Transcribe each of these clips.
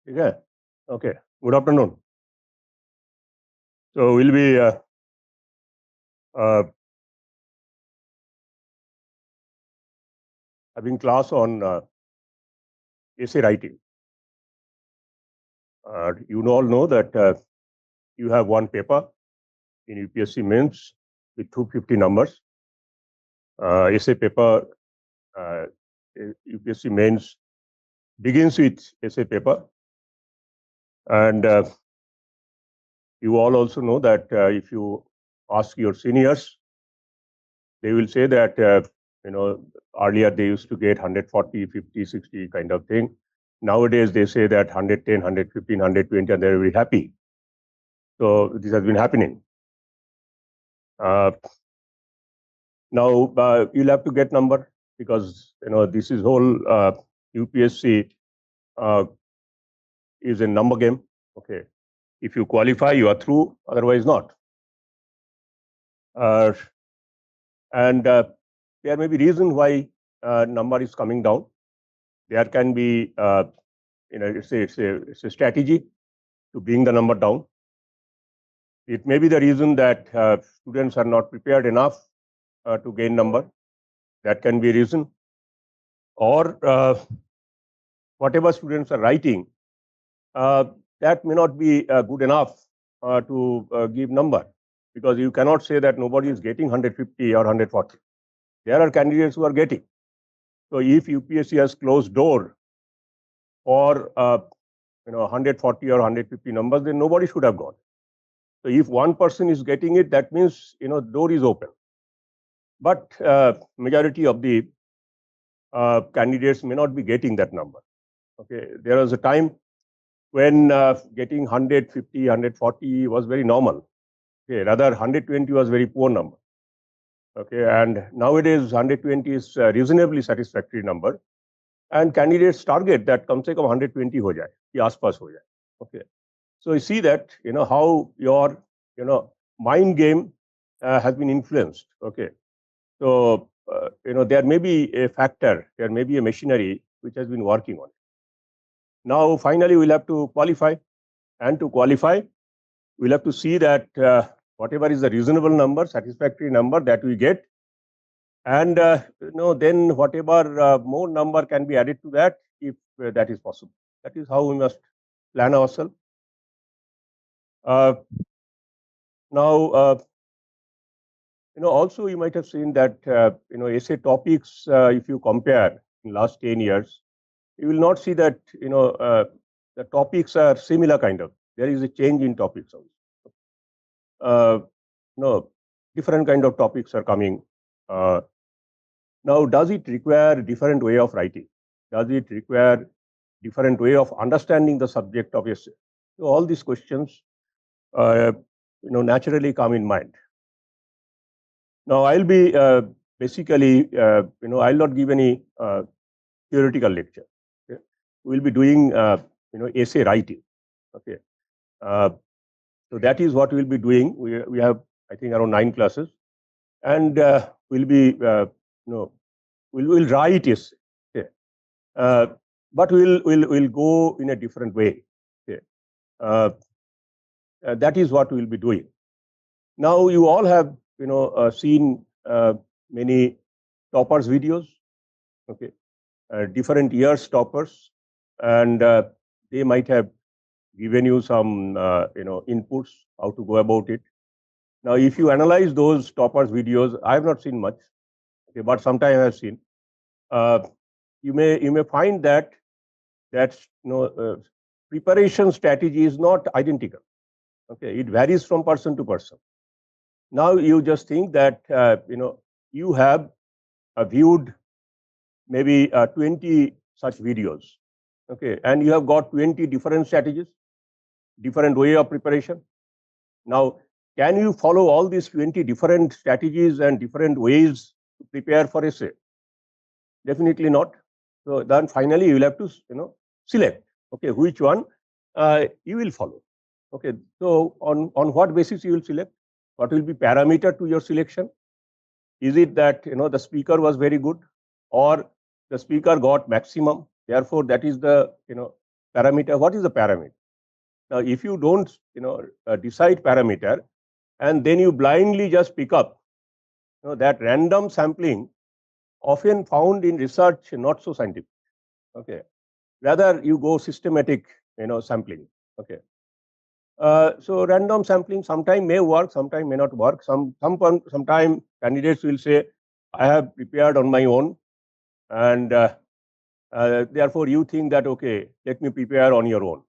Yeah. Okay. Good afternoon. So we'll be uh, having class on essay writing. You all know that you have one paper in UPSC mains with 250 numbers. Essay paper, UPSC mains begins with essay paper, and you all also know that if you ask your seniors, they will say that earlier they used to get 140, 50, 60 kind of thing. Nowadays they say that 110, 115, 120, and they're very happy. So this has been happening. Now you'll have to get number, because this is whole UPSC is a number game. Okay, if you qualify, you are through. Otherwise, not. And there may be reason why number is coming down. There can be it's a strategy to bring the number down. It may be the reason that students are not prepared enough to gain number. That can be a reason. Or whatever students are writing, that may not be good enough to give number, because you cannot say that nobody is getting 150 or 140. There are candidates who are getting. So if UPSC has closed door for 140 or 150 numbers, then nobody should have got. So if one person is getting it, that means door is open. But majority of the candidates may not be getting that number. Okay, there was a time when getting 150, 140 was very normal. Okay, rather 120 was very poor number. Okay, and nowadays 120 is a reasonably satisfactory number, and candidates target that कम से कम 120 हो जाए, कि आसपास हो जाए. Okay, so you see that how your mind game has been influenced. Okay, so there may be a factor, there may be a machinery which has been working on it. Now finally we'll have to qualify, and to qualify we'll have to see that whatever is the reasonable number, satisfactory number that we get, and then whatever more number can be added to that, if that is possible. That is how we must plan ourselves. Now also you might have seen that essay topics, if you compare in last 10 years, you will not see that the topics are similar kind of. There is a change in topics also. Different kind of topics are coming. Now, does it require different way of writing? Does it require different way of understanding the subject of essay? So all these questions naturally come in mind. Now I'll be basically I'll not give any theoretical lecture. Okay? We'll be doing essay writing. Okay, so that is what we'll be doing. We have, I think, around 9 classes, and we'll be we'll write essay. Okay, but we'll go in a different way. Okay, that is what we'll be doing. Now you all have seen many toppers videos. Okay, different years toppers, and they might have given you some inputs how to go about it. Now, if you analyze those toppers videos, I have not seen much, okay, but sometime I have seen. You may find that preparation strategy is not identical. Okay, it varies from person to person. Now you just think that you have viewed maybe 20 such videos. Okay, and you have got 20 different strategies, different way of preparation. Now, can you follow all these 20 different strategies and different ways to prepare for essay? Definitely not. So then finally you will have to select, okay, which one you will follow. Okay, so on what basis you will select? What will be parameter to your selection? Is it that the speaker was very good, or the speaker got maximum, therefore that is the parameter. What is the parameter? Now, if you don't, decide parameter, and then you blindly just pick up, that random sampling often found in research not so scientific. Okay, rather you go systematic, sampling. Okay, so random sampling sometime may work, sometime may not work. Sometime candidates will say, I have prepared on my own, and therefore you think that okay, let me prepare on your own.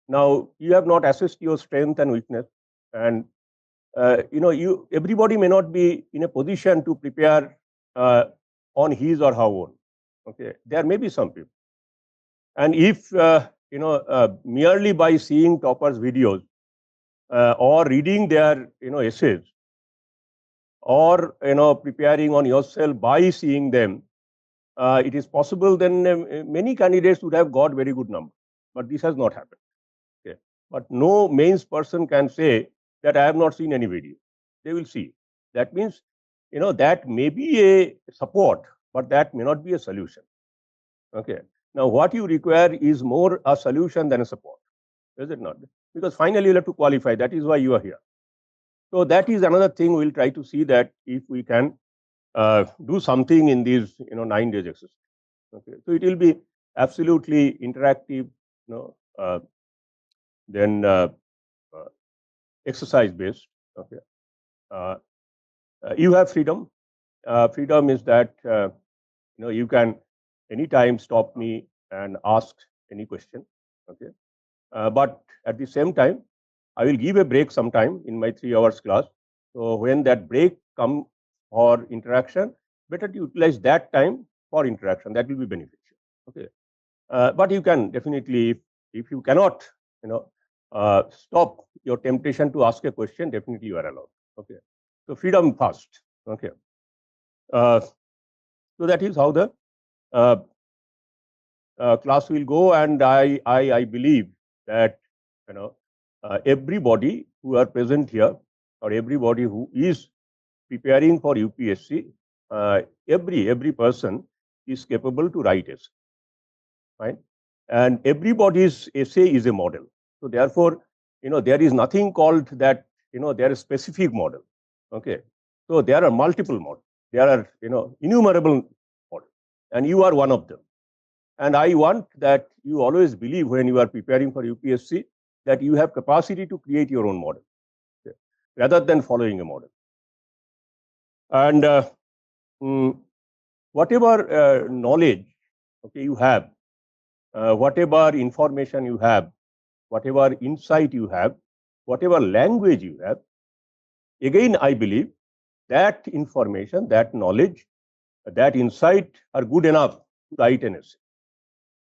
Now you have not assessed your strength and weakness, and everybody may not be in a position to prepare on his or her own. Okay, there may be some people, and if merely by seeing toppers' videos or reading their essays, or preparing on yourself by seeing them, it is possible then many candidates would have got very good numbers, but this has not happened. Okay. But no mains person can say that I have not seen any video. They will see. That means, that may be a support, but that may not be a solution. Okay. Now, what you require is more a solution than a support, is it not? Because finally you have to qualify. That is why you are here. So that is another thing we'll try to see, that if we can do something in these 9 days exercise. Okay. So it will be absolutely interactive, then exercise based. Okay. You have freedom. Freedom is that you can anytime stop me and ask any question. Okay. But at the same time, I will give a break sometime in my 3 hours class. So when that break comes for interaction, better to utilize that time for interaction. That will be beneficial. Okay. But you can definitely, if you cannot, stop your temptation to ask a question, definitely you are allowed. Okay. So freedom first. Okay. So that is how the class will go, and I believe that everybody who are present here, or everybody who is preparing for UPSC, every person is capable to write essay, right? And everybody's essay is a model. So therefore, there is nothing called that, there is specific model. Okay. So there are multiple models. There are, innumerable models, and you are one of them. And I want that you always believe when you are preparing for UPSC that you have capacity to create your own model, okay, rather than following a model. And whatever knowledge, okay, you have, whatever information you have, whatever insight you have, whatever language you have, again, I believe that information, that knowledge, that insight are good enough to write an essay.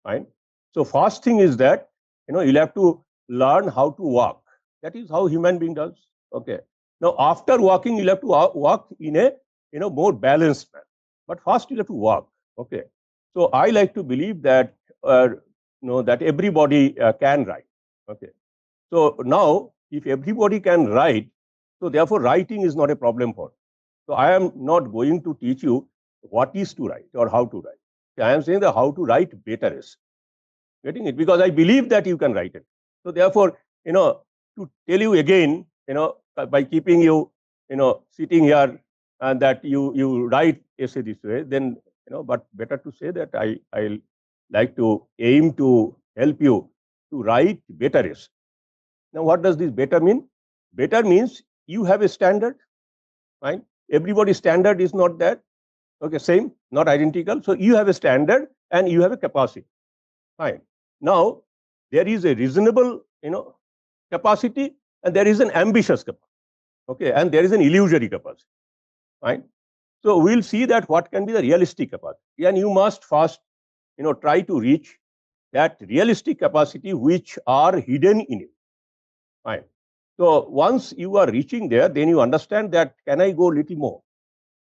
Right? So first thing is that you'll have to learn how to walk. That is how human being does. Okay. Now after walking, you'll have to walk in a more balanced manner. But first you'll have to walk. Okay. So I like to believe that that everybody can write. Okay. So now if everybody can write, so therefore writing is not a problem for. So I am not going to teach you what is to write or how to write. I am saying that how to write better is. Getting it? Because I believe that you can write it. So therefore, to tell you again, by keeping you, sitting here and that you write essay this way, then, but better to say that I like to aim to help you to write better essay. Now, what does this better mean? Better means you have a standard, right? Everybody's standard is not that. Okay, same, not identical. So you have a standard and you have a capacity. Fine. Now there is a reasonable, capacity, and there is an ambitious capacity. Okay, and there is an illusory capacity. Fine. So we'll see that what can be the realistic capacity, and you must first, try to reach that realistic capacity which are hidden in you. Fine. So once you are reaching there, then you understand that can I go little more?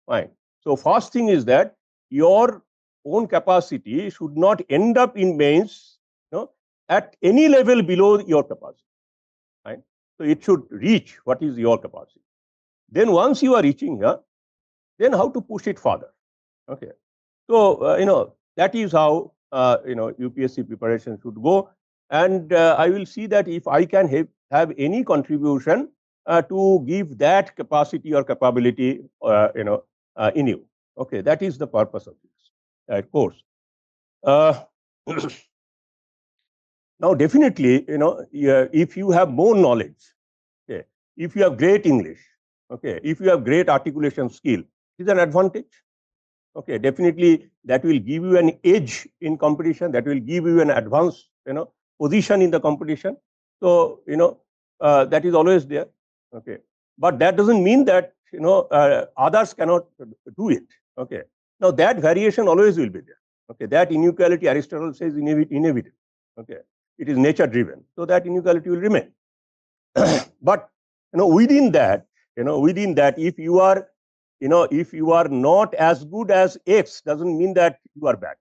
Fine. So first thing is that your own capacity should not end up in mains, at any level below your capacity. Right? So it should reach what is your capacity. Then once you are reaching here, then how to push it further. Okay. So that is how UPSC preparation should go. and I will see that if I can have any contribution to give that capacity or capability, in you. Okay, that is the purpose of this course. Now, definitely, if you have more knowledge, okay, if you have great English, okay, if you have great articulation skill, it is an advantage. Okay, definitely that will give you an edge in competition. That will give you an advanced, position in the competition. So, that is always there. Okay, but that doesn't mean that others cannot do it. Okay, now that variation always will be there. Okay, that inequality Aristotle says inevitable. Okay, it is nature driven. So that inequality will remain. But within that, if you are if you are not as good as X, doesn't mean that you are bad.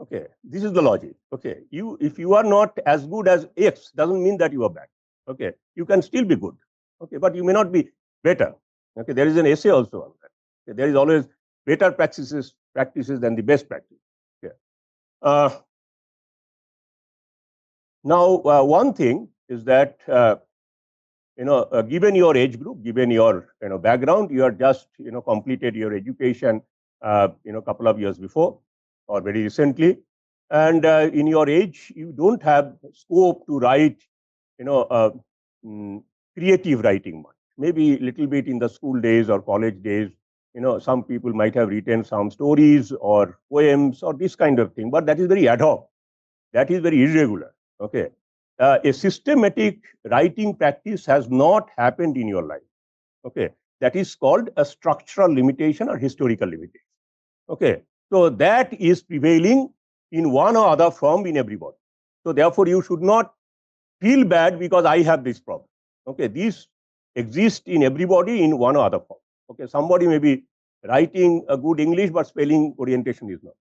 Okay, this is the logic. Okay, if you are not as good as X, doesn't mean that you are bad. Okay, you can still be good. Okay, but you may not be better. Okay, there is an essay also on that. Okay, there is always better practices than the best practice. Okay. Now, one thing is that given your age group, given your background, you are just completed your education couple of years before or very recently, and in your age you don't have scope to write creative writing much. Maybe a little bit in the school days or college days. Some people might have written some stories or poems or this kind of thing, but that is very ad hoc. That is very irregular. Okay. A systematic writing practice has not happened in your life. Okay, that is called a structural limitation or historical limitation. Okay, so that is prevailing in one or other form in everybody. So therefore, you should not feel bad because I have this problem. Okay, these exist in everybody in one or other form. Okay, somebody may be writing a good English, but spelling orientation is not.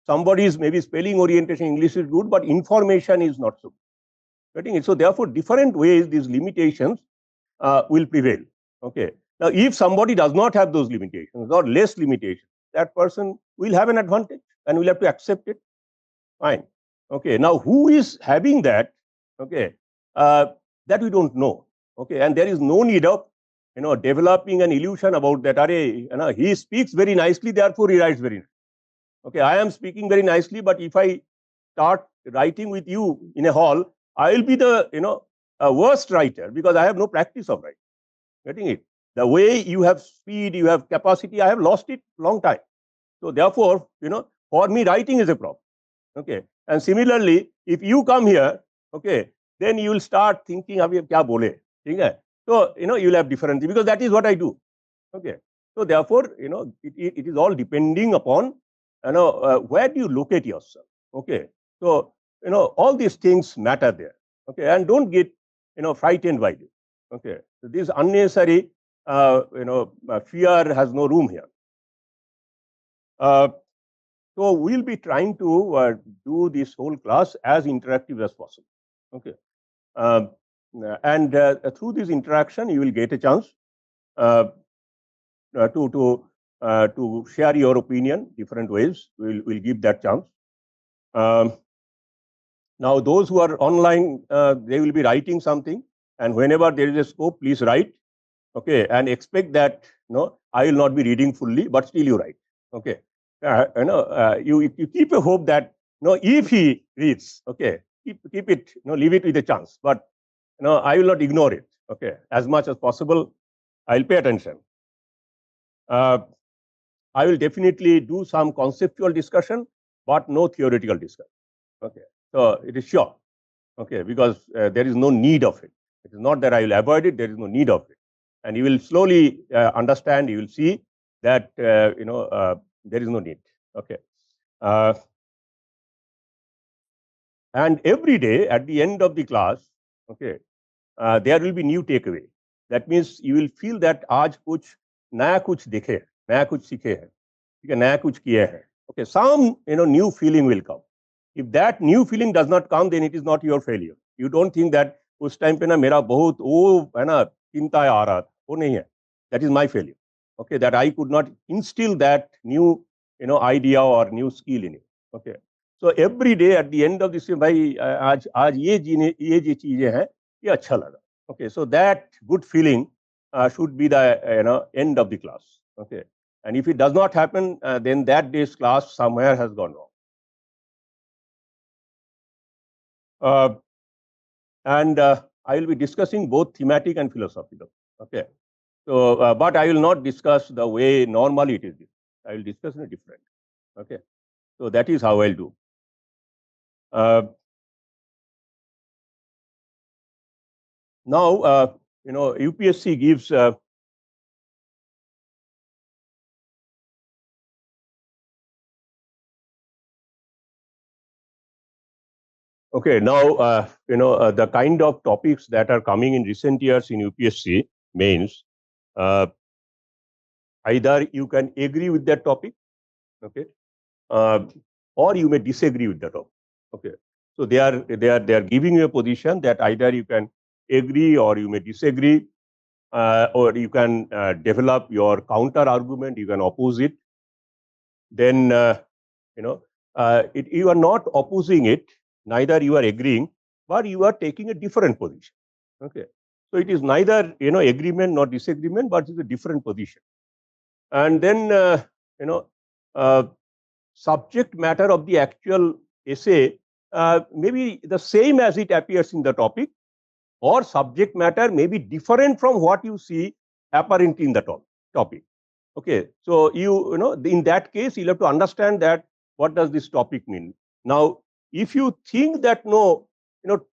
Somebody's maybe spelling orientation English is good, but information is not so good. Getting it? So therefore, different ways these limitations will prevail. Okay. Now, if somebody does not have those limitations or less limitations, that person will have an advantage and will have to accept it. Fine. Okay. Now, who is having that? Okay. That we don't know. Okay. And there is no need of developing an illusion about that. He speaks very nicely, therefore he writes very nicely. Okay. I am speaking very nicely, but if I start writing with you in a hall, I will be the worst writer because I have no practice of writing. Getting it? The way you have speed, you have capacity, I have lost it long time. So therefore, for me, writing is a problem. Okay. And similarly, if you come here, okay, then you will start thinking, "Abhi kya bole?" Okay? So you will have different things because that is what I do. Okay. So therefore, it is all depending upon where do you locate yourself. Okay. So all these things matter there. Okay, and don't get frightened by this. Okay, so this unnecessary fear has no room here. So we'll be trying to do this whole class as interactive as possible. Okay, and through this interaction, you will get a chance to share your opinion different ways. We'll give that chance. Now, those who are online, they will be writing something, and whenever there is a scope, please write. Okay, and expect that I will not be reading fully, but still you write. Okay, you keep a hope that if he reads, okay, keep it, leave it with a chance. But I will not ignore it. Okay, as much as possible, I will pay attention. I will definitely do some conceptual discussion, but no theoretical discussion. Okay. So it is sure, okay, because there is no need of it. It is not that I will avoid it, there is no need of it. And you will slowly understand, you will see that, there is no need, okay. And every day at the end of the class, okay, there will be new takeaway. That means you will feel that आज कुछ नया कुछ देखे, नया कुछ सीखे है, ठीक है, नया कुछ किया है. Okay, some new feeling will come. If that new feeling does not come, then it is not your failure. You don't think that उस टाइम पे ना मेरा बहुत वो है ना चिंता आ रहा था, वो नहीं है. That is my failure. Okay, that I could not instill that new idea or new skill in it. Okay, So every day at the end of this, भाई आज ये चीजें हैं, ये अच्छा लगा. Okay, so that good feeling should be the end of the class. Okay, and if it does not happen, then that day's class somewhere has gone wrong. And I will be discussing both thematic and philosophical. Okay, so but I will not discuss the way normally it is. I will discuss in a different. Okay, so that is how I'll do. Now, UPSC gives okay, now, the kind of topics that are coming in recent years in UPSC mains, either you can agree with that topic, okay, or you may disagree with that topic, okay. So they are giving you a position that either you can agree or you may disagree, or you can develop your counter argument, you can oppose it. Then, you are not opposing it, neither you are agreeing, but you are taking a different position. Okay, so it is neither agreement nor disagreement, but it's a different position. And then subject matter of the actual essay may be the same as it appears in the topic, or subject matter may be different from what you see apparent in the topic. Okay, so in that case, you'll have to understand that what does this topic mean. Now, if you think that no,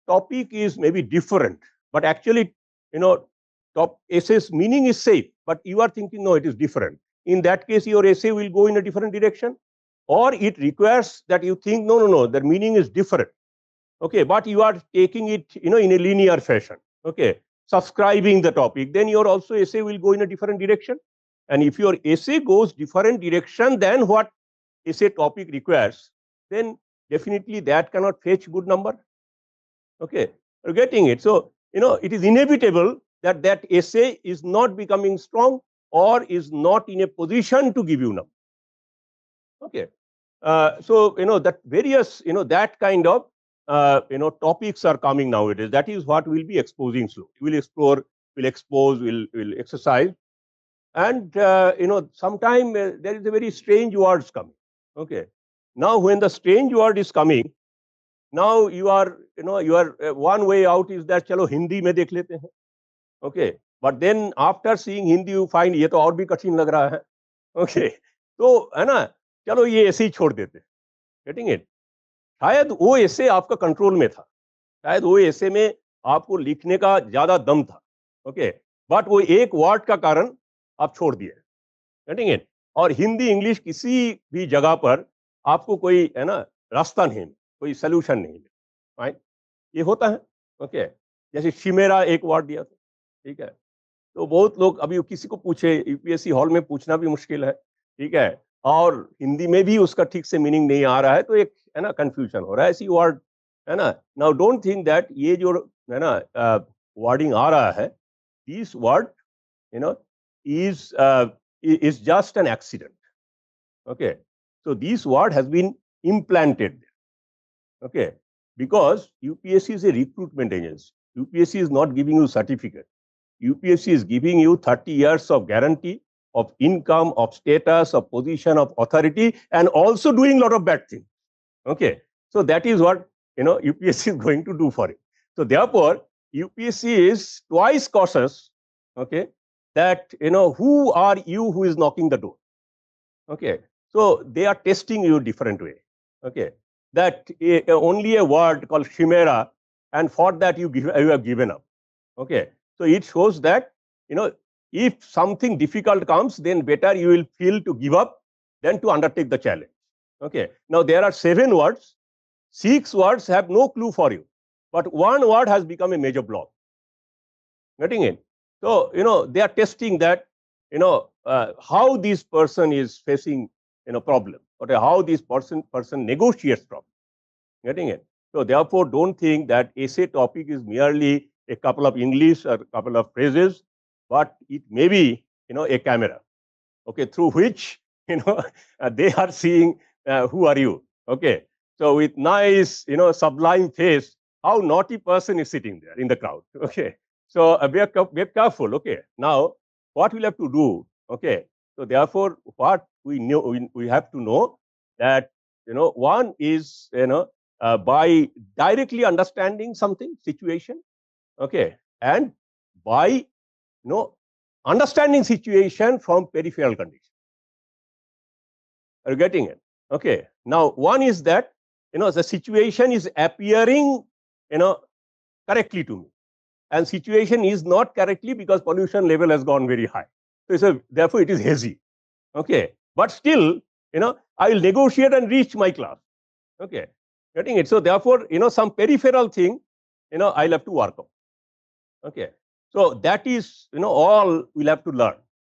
topic is maybe different, but actually, top essay's meaning is same, but you are thinking no, it is different. In that case, your essay will go in a different direction, or it requires that you think no, the meaning is different. Okay, but you are taking it, in a linear fashion. Okay, subscribing the topic, then your also essay will go in a different direction. And if your essay goes different direction than what essay topic requires, then definitely that cannot fetch good number. Okay, you're getting it. So, it is inevitable that that essay is not becoming strong or is not in a position to give you number. Okay, so that various that kind of topics are coming nowadays. That is what we'll be exposing slowly. We'll explore, we'll expose, we'll exercise. And sometime there is a very strange words coming. Okay, now when the strange word is coming, now you are one way out is that chalo Hindi में देख लेते हैं. Okay, but then after seeing Hindi you find ये तो और भी कठिन लग रहा है. Okay, तो है ना, चलो ये ऐसे ही छोड़ देते. Getting it? शायद वो ऐसे आपका कंट्रोल में था, शायद वो ऐसे में आपको लिखने का ज्यादा दम था. ओके, बट वो एक वर्ड का कारण आप छोड़ दिए. Getting it? और हिंदी इंग्लिश किसी भी जगह पर आपको कोई है ना रास्ता नहीं, कोई सोल्यूशन नहीं. राइट, ये होता है. ओके, जैसे शिमेरा एक वर्ड दिया था, ठीक है, तो बहुत लोग अभी किसी को पूछे, यूपीएससी हॉल में पूछना भी मुश्किल है, ठीक है, और हिंदी में भी उसका ठीक से मीनिंग नहीं आ रहा है, तो एक है ना कंफ्यूजन हो रहा है. ऐसी वर्ड है ना. नाउ डोंट थिंक दैट ये जो है ना वर्डिंग आ रहा है, this word is just an accident. Okay, so this word has been implanted. Okay, because UPSC is a recruitment agency. UPSC is not giving you certificate. UPSC is giving you 30 years of guarantee of income, of status, of position, of authority, and also doing a lot of bad things. Okay, so that is what UPSC is going to do for it. So therefore, UPSC is twice cautious. Okay, that who are you who is knocking the door. Okay, so they are testing you different way. Okay, that only a word called chimera, and for that you have given up. Okay, so it shows that if something difficult comes, then better you will feel to give up than to undertake the challenge. Okay, now there are 7 words, 6 words have no clue for you, but 1 word has become a major block. Getting it? So they are testing that how this person is facing problem, or how this person negotiates problem. Getting it? So therefore, don't think that essay topic is merely a couple of English or a couple of phrases, but it may be a camera, okay, through which they are seeing who are you. Okay, So with nice, sublime face, how naughty person is sitting there in the crowd. Okay. So we are careful. Okay. Now, what we'll have to do. Okay. So therefore, what we know, we have to know that, one is, by directly understanding something, situation. Okay. And by, understanding situation from peripheral conditions. Are you getting it? Okay. Now, one is that, the situation is appearing, correctly to me. And situation is not correctly because pollution level has gone very high. So therefore, it is hazy. Okay. But still, I will negotiate and reach my class. Okay. Getting it? So therefore, some peripheral thing, I'll have to work on. Okay. So that is, all we'll have to learn.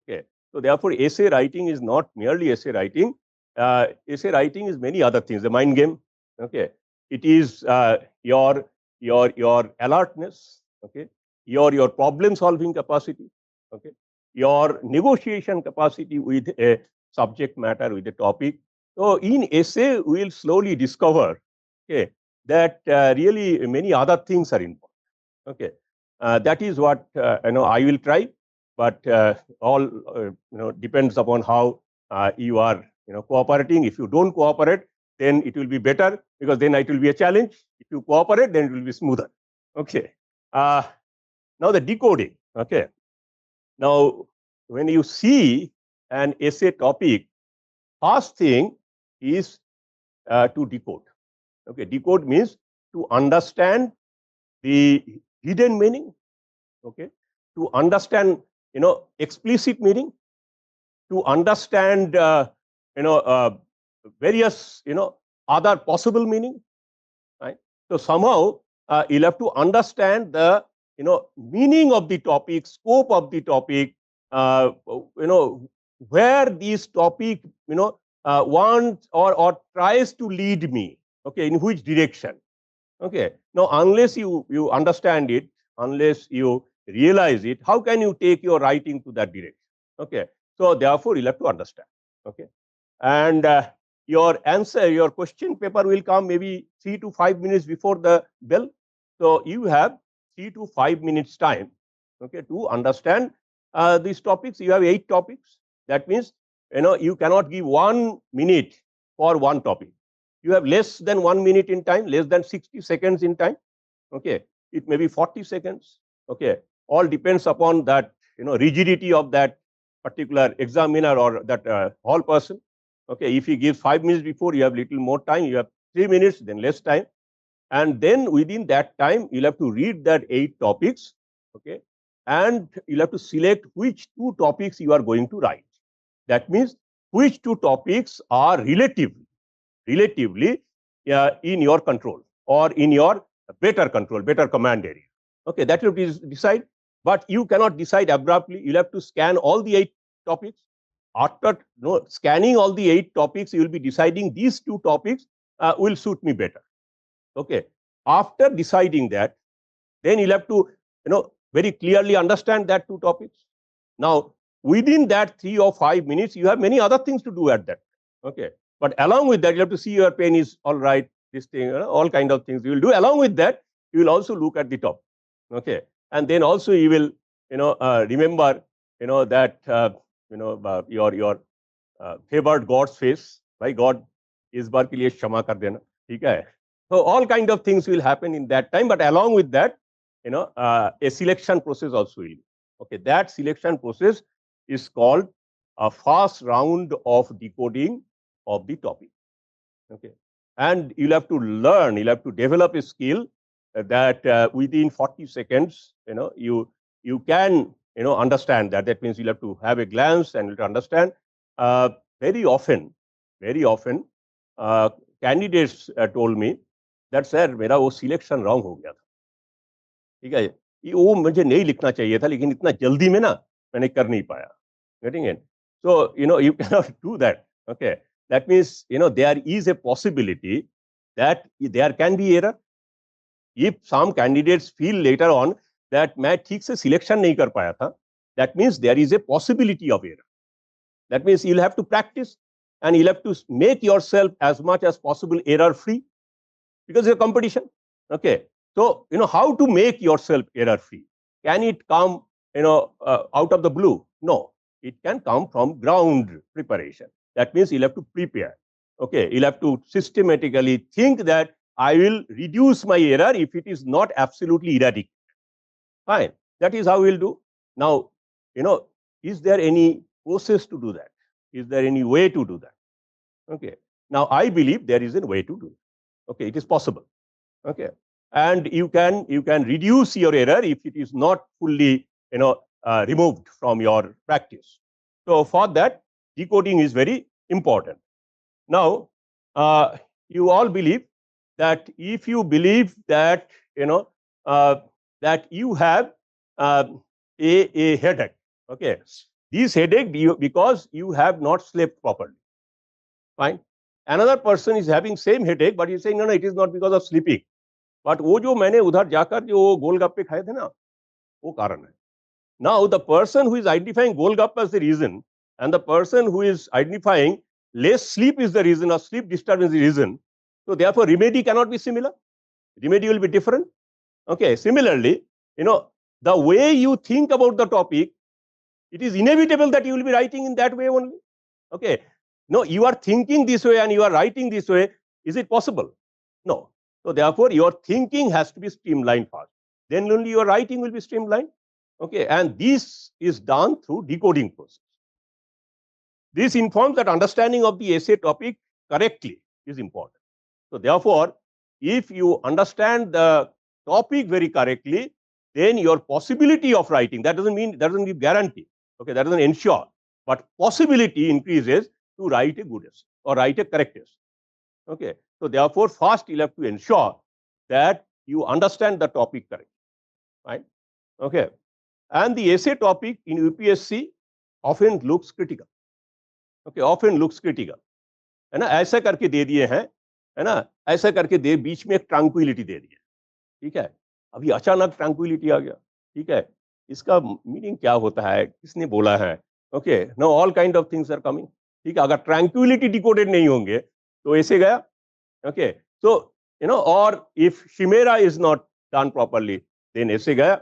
Okay. So therefore, essay writing is not merely essay writing. Essay writing is many other things. The mind game. Okay. It is your alertness. Okay. Your problem solving capacity. Okay. Your negotiation capacity with a subject matter, with a topic. So in essay, we will slowly discover, okay, that really many other things are involved. Okay. That is what I will try, but all depends upon how you are cooperating. If you don't cooperate, then it will be better because then it will be a challenge. If you cooperate, then it will be smoother. Okay. Now the decoding. Okay. Now when you see an essay topic, first thing is to decode. Okay. Decode means to understand the hidden meaning. Okay, to understand explicit meaning, to understand various other possible meaning, right? So somehow you'll have to understand the meaning of the topic, scope of the topic, where this topic wants or tries to lead me. Okay, in which direction. Okay, now unless you understand it, unless you realize it, how can you take your writing to that direction? Okay, so therefore you'll have to understand. Okay, and your answer, your question paper will come maybe 3 to 5 minutes before the bell. So you have 3 to 5 minutes time, okay, to understand these topics. You have 8 topics. That means you cannot give 1 minute for one topic. You have less than 1 minute in time, less than 60 seconds in time. Okay, it may be 40 seconds. Okay, all depends upon that rigidity of that particular examiner or that hall person. Okay, if he gives 5 minutes before, you have little more time. You have 3 minutes, then less time, and then within that time, you'll have to read that 8 topics. Okay, and you'll have to select which 2 topics you are going to write. That means which 2 topics are relatively in your control or in your better control, better command area. Okay, that will decide, but you cannot decide abruptly. You'll have to scan all the 8 topics. After scanning all the 8 topics, you will be deciding these 2 topics will suit me better. Okay, after deciding that, then you'll have to very clearly understand that 2 topics. Now, within that 3 or 5 minutes, you have many other things to do at that. Okay, but along with that, you have to see your pen is all right, this thing, all kind of things you will do. Along with that, you will also look at the top. Okay, and then also you will remember that your favored God's face. By God, is bar ke liye क्षमा कर देना, ठीक है? So all kind of things will happen in that time, but along with that, a selection process also will. Okay, that selection process is called a first round of decoding of the topic. Okay, and you'll have to learn, you'll have to develop a skill that within 40 seconds, you can understand that. That means you'll have to have a glance and you'll understand. Very often, candidates told me that sir, मेरा वो selection wrong हो गया था. ठीक है, वो मुझे नहीं लिखना चाहिए था, लेकिन इतना जल्दी में ना मैंने कर नहीं पाया. Getting it? So you cannot do that. Okay, that means there is a possibility that there can be error. If some candidates feel later on that मैं ठीक से selection नहीं कर पाया था, that means there is a possibility of error. That means you'll have to practice. and you'll have to make yourself as much as possible error free, because it's a competition. Okay, so how to make yourself error free? Can it come out of the blue? No, it can come from ground preparation. That means you'll have to prepare. Okay, you'll have to systematically think that I will reduce my error if it is not absolutely erratic. Fine, that is how we'll do. Now, is there any process to do that? Is there any way to do that? Okay, now I believe there is a way to do it. Okay, it is possible. Okay, and you can reduce your error if it is not fully removed from your practice. So for that, decoding is very important. Now, you all believe that if you believe that that you have a headache, okay, this headache because you have not slept properly. Fine. Another person is having same headache, but he's saying no, it is not because of sleeping. But वो जो मैंने उधर जाकर जो गोलगप्पे खाए थे ना, वो कारण है. Now the person who is identifying golgappa as the reason, and the person who is identifying less sleep is the reason, or sleep disturbance is the reason. So therefore, remedy cannot be similar. Remedy will be different. Okay. Similarly, the way you think about the topic, it is inevitable that you will be writing in that way only. Okay. No, you are thinking this way and you are writing this way. Is it possible? No. So therefore, your thinking has to be streamlined first. Then only your writing will be streamlined. Okay, and this is done through decoding process. This informs that understanding of the essay topic correctly is important. So therefore, if you understand the topic very correctly, then your possibility of writing, that doesn't give guarantee. Okay, that doesn't ensure, but possibility increases to write a good essay or write a correct essay. Okay, so therefore, first you'll have to ensure that you understand the topic correctly, right? Okay, and the essay topic in UPSC often looks critical. Okay, often looks critical. है ना, ऐसा करके दे दिए हैं, है ना, ऐसा करके दे बीच में एक ट्रैंक्विलिटी दे दी है. ठीक है, अभी अचानक ट्रैंक्विलिटी आ गया. ठीक है, इसका मीनिंग क्या होता है, किसने बोला है? Okay, no all kind of things are coming. ठीक है, अगर ट्रैंक्विलिटी डिकोडेड नहीं होंगे तो ऐसे गया. Okay, so or if chimera is not done properly, then essay gaya.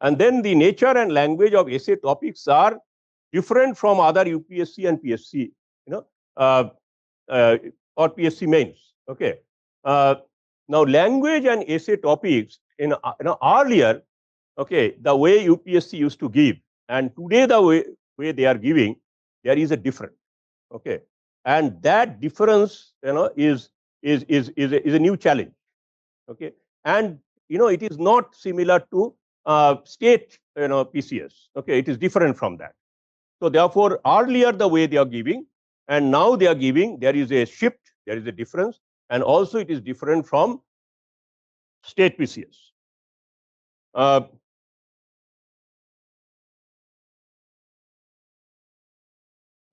And then the nature and language of essay topics are different from other UPSC and PSC, or PSC mains. Okay, now language and essay topics in earlier, okay, the way UPSC used to give, and today the way they are giving, there is a difference. Okay, and that difference, is a new challenge. Okay, and it is not similar to state PCS. Okay, it is different from that. So therefore, earlier the way they are giving, and now they are giving, there is a shift, there is a difference, and also it is different from state PCS.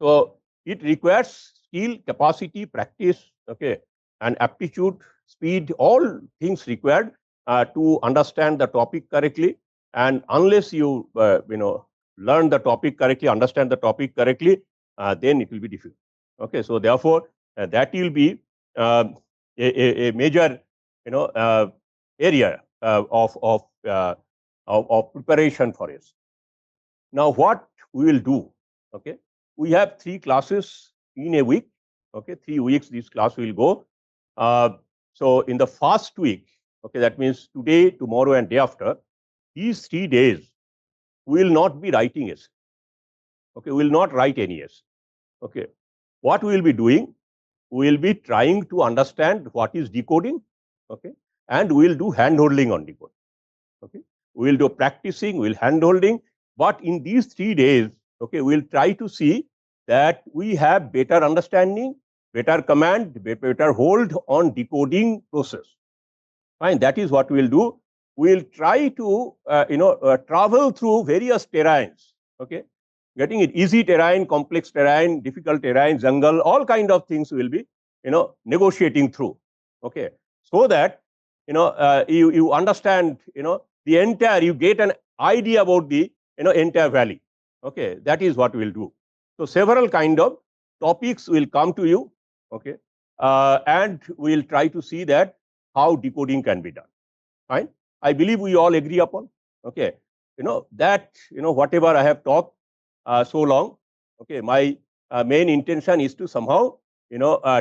So it requires skill, capacity, practice, okay, and aptitude, speed, all things required to understand the topic correctly. And unless you learn the topic correctly, understand the topic correctly, then it will be difficult. Okay, so therefore that will be a major area of preparation for it. Now, what we will do? Okay, we have 3 classes in a week. Okay, 3 weeks this class will go. So in the first week, okay, that means today, tomorrow, and day after, these 3 days we will not be writing essay. Okay, we will not write any essay. Okay, what we will be doing? We will be trying to understand what is decoding. Okay, and we will do hand-holding on decoding. Okay, we will do practicing, we will hand-holding. But in these 3 days, okay, we will try to see that we have better understanding, better command, better hold on decoding process. Fine, that is what we will do. We will try to travel through various terrains. Okay, getting it easy terrain, complex terrain, difficult terrain, jungle, all kind of things we will be negotiating through. Okay, so that you understand the entire, you get an idea about the entire valley. Okay, that is what we will do. So several kind of topics will come to you, okay, and we'll try to see that how decoding can be done. Fine. I believe we all agree upon, okay, that whatever I have talked so long, okay, my main intention is to somehow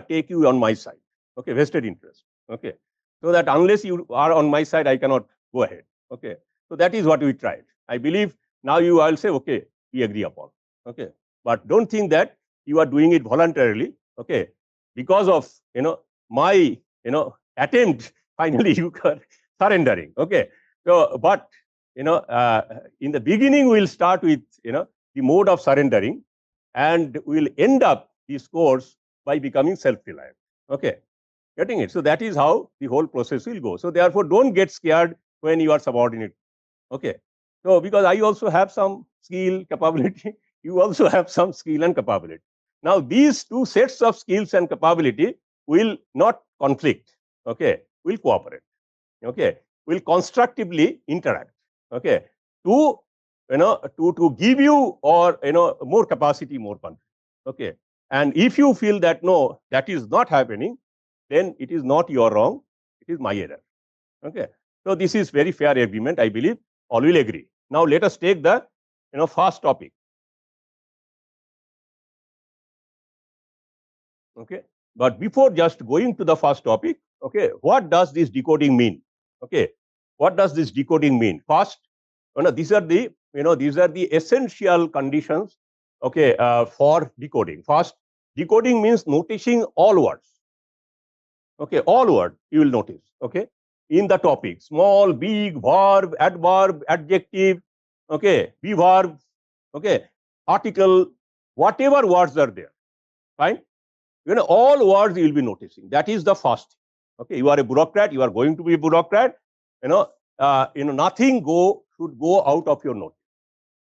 take you on my side, okay, vested interest, okay, so that unless you are on my side, I cannot go ahead, okay. So that is what we tried. I believe now you all say, okay, we agree upon, okay, but don't think that you are doing it voluntarily, okay, because of my attempt. Finally, you are surrendering, okay. So, but in the beginning, we'll start with the mode of surrendering, and we'll end up this course by becoming self-reliant, okay. Getting it? So that is how the whole process will go. So therefore, don't get scared when you are subordinate, okay. So because I also have some skill, capability, you also have some skill and capability. Now these two sets of skills and capability will not conflict, okay, will cooperate, okay, will constructively interact, okay, to to give you or more capacity, more confidence, okay. And if you feel that no, that is not happening, then it is not your wrong, it is my error, okay. So this is very fair agreement, I believe all will agree. Now let us take the first topic, okay. But before just going to the first topic, okay, what does this decoding mean, okay, what does this decoding mean? First, these are the essential conditions, okay, for decoding. First, decoding means noticing all words, okay, all words you will notice, okay, in the topic, small, big, verb, adverb, adjective, okay, be verb, okay, article, whatever words are there, fine. All words you will be noticing. That is the first. Okay, you are a bureaucrat. You are going to be a bureaucrat. Nothing should go out of your notice.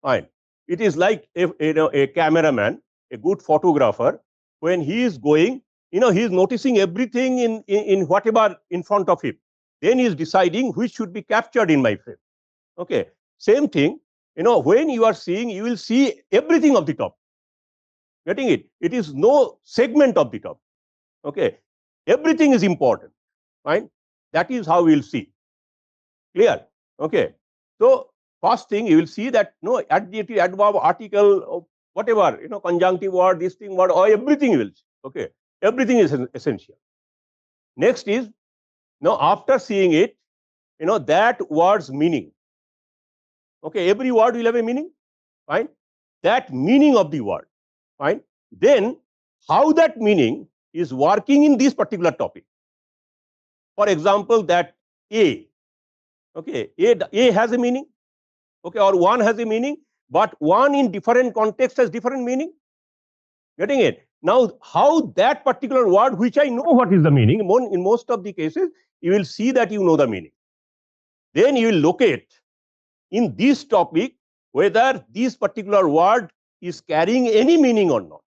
Fine. It is like a cameraman, a good photographer. When he is going, he is noticing everything in whatever in front of him. Then he is deciding which should be captured in my frame. Okay. Same thing. When you are seeing, you will see everything of the top. Getting it? It is no segment of the top. Okay. Everything is important. Fine. That is how we will see. Clear? Okay. So first thing you will see that no adjective, adverb, article, whatever, conjunctive word, this thing word, or everything you will see. Okay. Everything is essential. Next is now after seeing it, that word's meaning. Okay. Every word will have a meaning. Fine. That meaning of the word. Fine. Then how that meaning is working in this particular topic. For example, that A, okay, A has a meaning, okay, or one has a meaning, but one in different context has different meaning. Getting it? Now, how that particular word, which I know what is the meaning, in most of the cases, you will see that you know the meaning. Then you will locate in this topic whether this particular word is carrying any meaning or not.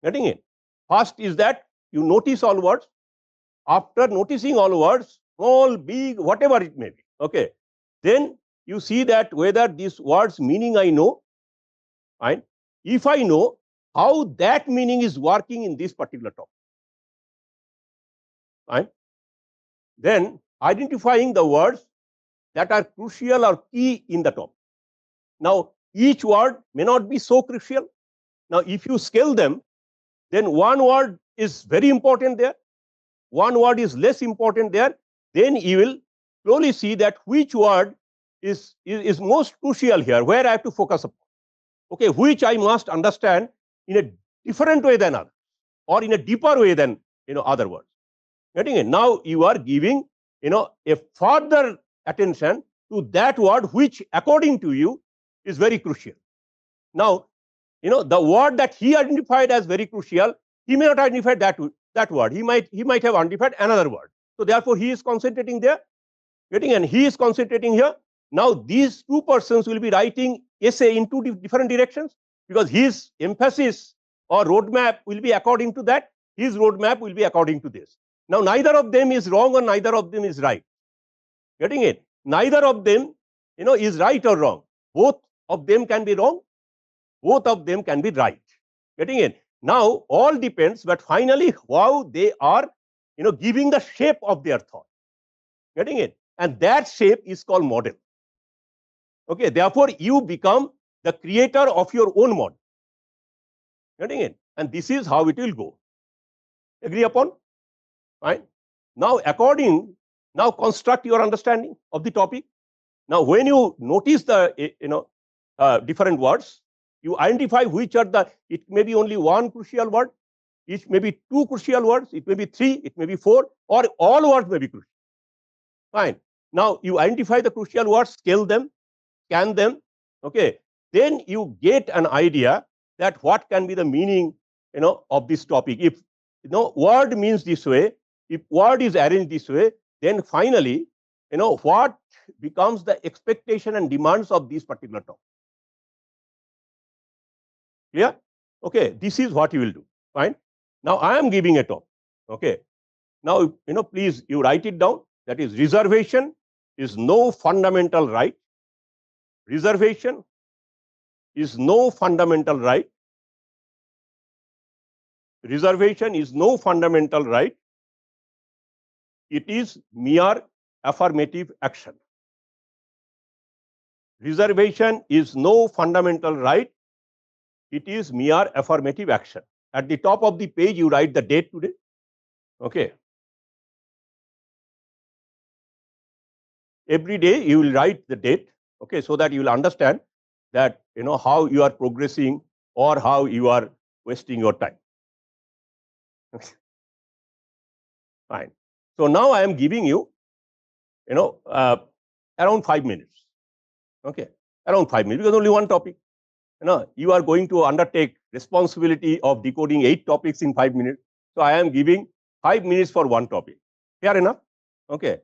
Getting it? First is that you notice all words. After noticing all words, small, big, whatever it may be, okay, then you see that whether this word's meaning I know, and if I know how that meaning is working in this particular topic, right? Then identifying the words that are crucial or key in the topic. Now, each word may not be so crucial. Now, if you scale them, then one word is very important there, one word is less important there, then you will slowly see that which word is most crucial here, where I have to focus upon, okay, which I must understand in a different way than others, or in a deeper way than other words. Getting it? Now you are giving a further attention to that word which according to you is very crucial. Now the word that he identified as very crucial, he may not identify that word. He might have identified another word. So therefore he is concentrating there. Getting, and he is concentrating here. Now these two persons will be writing essay in two different directions, because his emphasis or roadmap will be according to that. His roadmap will be according to this. Now neither of them is wrong or neither of them is right. Getting it? Neither of them is right or wrong. Both of them can be wrong. Both of them can be right. Getting it? Now all depends, but finally how they are, giving the shape of their thought. Getting it? And that shape is called model. Okay, therefore you become the creator of your own model. Getting it? And this is how it will go. Agree upon? Right? Now now construct your understanding of the topic. Now when you notice the different words, you identify which are it may be only one crucial word, it may be two crucial words, it may be three, it may be four, or all words may be crucial. Fine. Now you identify the crucial words, scale them, scan them, okay. Then you get an idea that what can be the meaning, of this topic. If word means this way, if word is arranged this way, then finally, what becomes the expectation and demands of this particular topic. Clear? Okay, this is what you will do. Fine. Now I am giving a topic. Okay. Now, please you write it down. That is, reservation is no fundamental right. Reservation is no fundamental right. Reservation is no fundamental right. It is mere affirmative action. Reservation is no fundamental right. It is mere affirmative action. At the top of the page, you write the date today. Okay. Every day you will write the date. Okay, so that you will understand that how you are progressing or how you are wasting your time. Fine. So now I am giving you, around 5 minutes. Okay, around 5 minutes, because only one topic. You are going to undertake responsibility of decoding 8 topics in 5 minutes. So I am giving 5 minutes for one topic. Fair enough? Okay,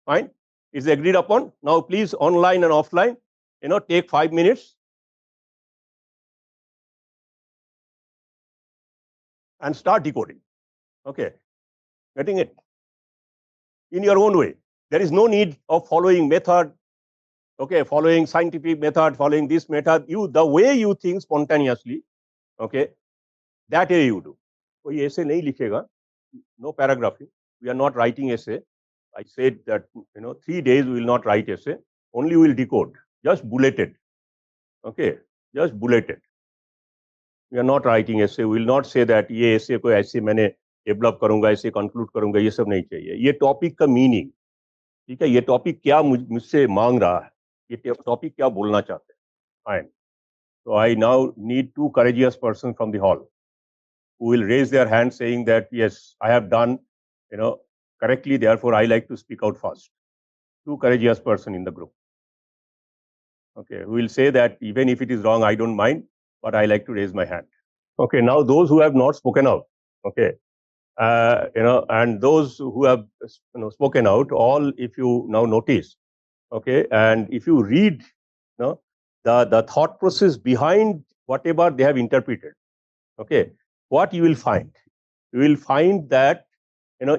fine. Is agreed upon. Now please, online and offline, take 5 minutes and start decoding. Okay, getting it? In your own way. There is no need of following method, okay, following scientific method, following this method. The way you think spontaneously, okay, that way you do. कोई essay नहीं लिखेगा, no paragraphing. We are not writing essay. I said that 3 days we will not write essay. Only we will decode, just bulleted. Okay, just bulleted. We are not writing essay. We will not say that ये essay को ऐसे मैंने develop करूंगा, ऐसे conclude करूंगा. ये सब नहीं चाहिए. ये टॉपिक का मीनिंग, ठीक है, ये टॉपिक क्या मुझसे मांग रहा है, ये टॉपिक क्या बोलना चाहते हैं. Fine. So I now need 2 courageous persons from the hall who will raise their hand saying that yes, I have done correctly, therefore I like to speak out first. 2 courageous person in the group. Okay, who will say that even if it is wrong, I don't mind, but I like to raise my hand. Okay, now those who have not spoken out, okay, and those who have spoken out, all, if you now notice, okay, and if you read the thought process behind whatever they have interpreted, okay, what you will find? You will find that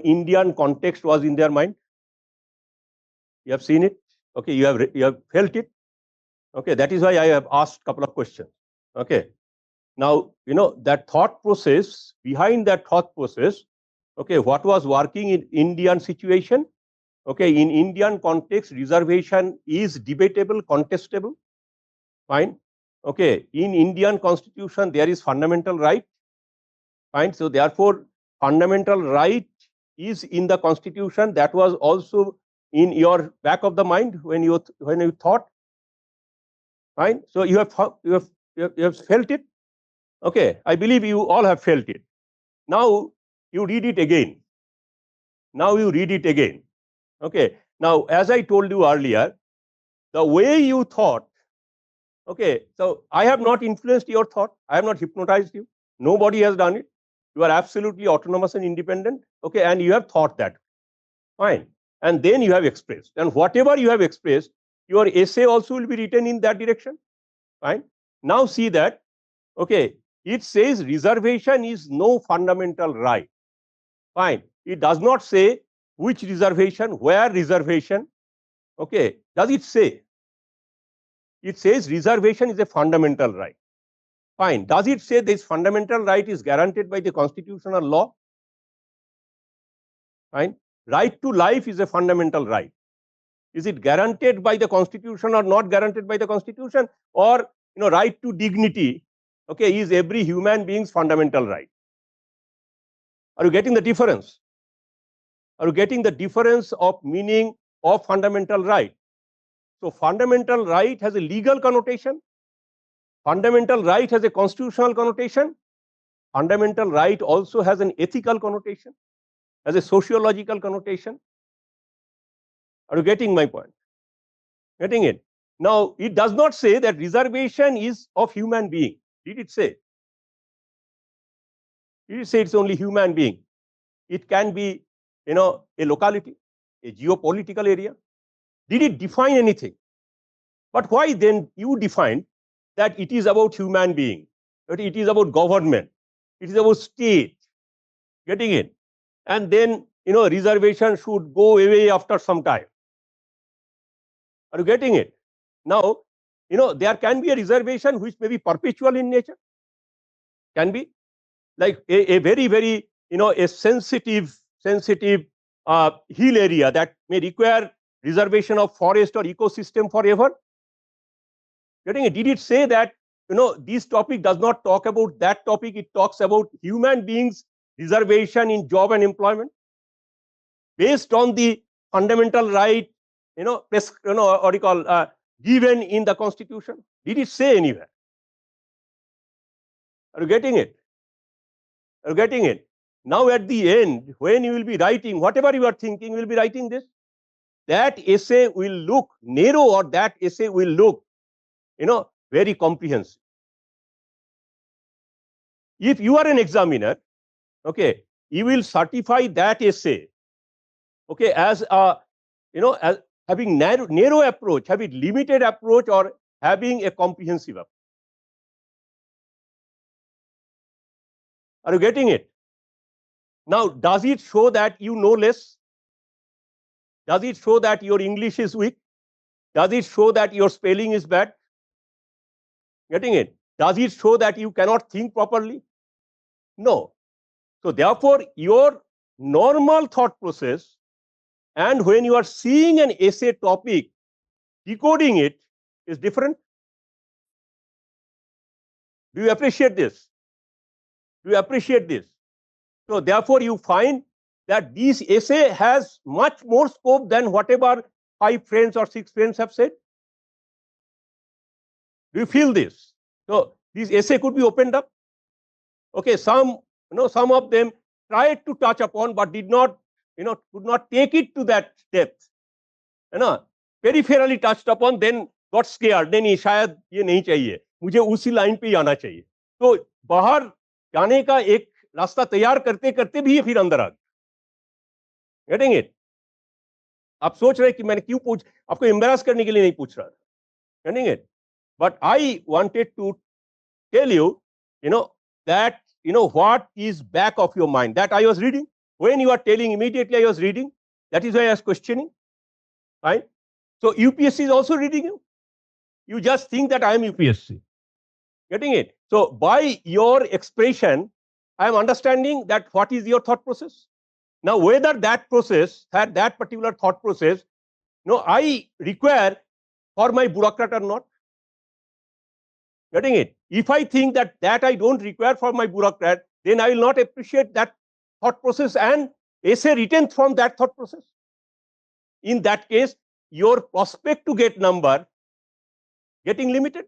Indian context was in their mind. You have seen it, okay, you have felt it, okay. That is why I have asked a couple of questions. Okay, now that thought process, behind that thought process, okay, what was working in Indian situation? Okay, in Indian context, reservation is debatable, contestable. Fine. Okay, in Indian constitution there is fundamental right. Fine. So therefore, fundamental right is in the constitution. That was also in your back of the mind when you thought. Fine. So you have felt it. Okay, I believe you all have felt it. Now you read it again. Now you read it again. Okay. Now, as I told you earlier, the way you thought. Okay, so I have not influenced your thought. I have not hypnotized you. Nobody has done it. You are absolutely autonomous and independent. Okay, and you have thought that. Fine. And then you have expressed. And whatever you have expressed, your essay also will be written in that direction. Fine. Now see that. Okay, it says reservation is no fundamental right. Fine. It does not say which reservation, where reservation. Okay, does it say? It says reservation is a fundamental right. Fine. Does it say this fundamental right is guaranteed by the constitutional law? Fine. Right to life is a fundamental right. Is it guaranteed by the constitution or not guaranteed by the constitution? Or right to dignity, okay, is every human being's fundamental right? Are you getting the difference? Are you getting the difference of meaning of fundamental right? So fundamental right has a legal connotation. Fundamental right has a constitutional connotation. Fundamental right also has an ethical connotation, has a sociological connotation. Are you getting my point? Getting it? Now, it does not say that reservation is of human being. Did it say? Did it say it's only human being? It can be, a locality, a geopolitical area. Did it define anything? But why then you defined that it is about human being, that it is about government, it is about state? Getting it? And then, reservation should go away after some time. Are you getting it? Now, there can be a reservation which may be perpetual in nature, can be like a very, very, a sensitive hill area that may require reservation of forest or ecosystem forever. Getting it? Did it say that, this topic does not talk about that topic, it talks about human beings' reservation in job and employment based on the fundamental right, what you call, given in the constitution? Did it say anywhere? Are you getting it? Are you getting it? Now at the end, when you will be writing, whatever you are thinking, you will be writing this. That essay will look narrow, or that essay will look, very comprehensive. If you are an examiner, okay, you will certify that essay, okay, as a, as having narrow approach, having limited approach, or having a comprehensive approach. Are you getting it? Now, does it show that you know less? Does it show that your English is weak? Does it show that your spelling is bad? Getting it? Does it show that you cannot think properly? No. So therefore, your normal thought process, and when you are seeing an essay topic, decoding it is different. Do you appreciate this? Do you appreciate this? So therefore, you find that this essay has much more scope than whatever 5 friends or 6 friends have said. Do you feel this? So this essay could be opened up. Okay, some of them tried to touch upon, but did not, could not take it to that depth. Peripherally touched upon, then got scared. नहीं शायद ये नहीं चाहिए, मुझे उसी line पे ही आना चाहिए. तो बाहर जाने का एक रास्ता तैयार करते करते भी ये फिर अंदर आ गया. Getting it? आप सोच रहे कि मैंने क्यों आपको एम्बैरस करने के लिए नहीं पूछ रहा. Getting it? But I wanted to tell you, that what is back of your mind, that I was reading. When you are telling, immediately I was reading. That is why I was questioning. Right? So UPSC is also reading you. You just think that I am UPSC. Getting it? So by your expression, I am understanding that what is your thought process. Now, whether that process, that particular thought process, I require for my bureaucrat or not. Getting it? If I think that I don't require for my bureaucrat, then I will not appreciate that thought process and essay written from that thought process. In that case, your prospect to get number getting limited.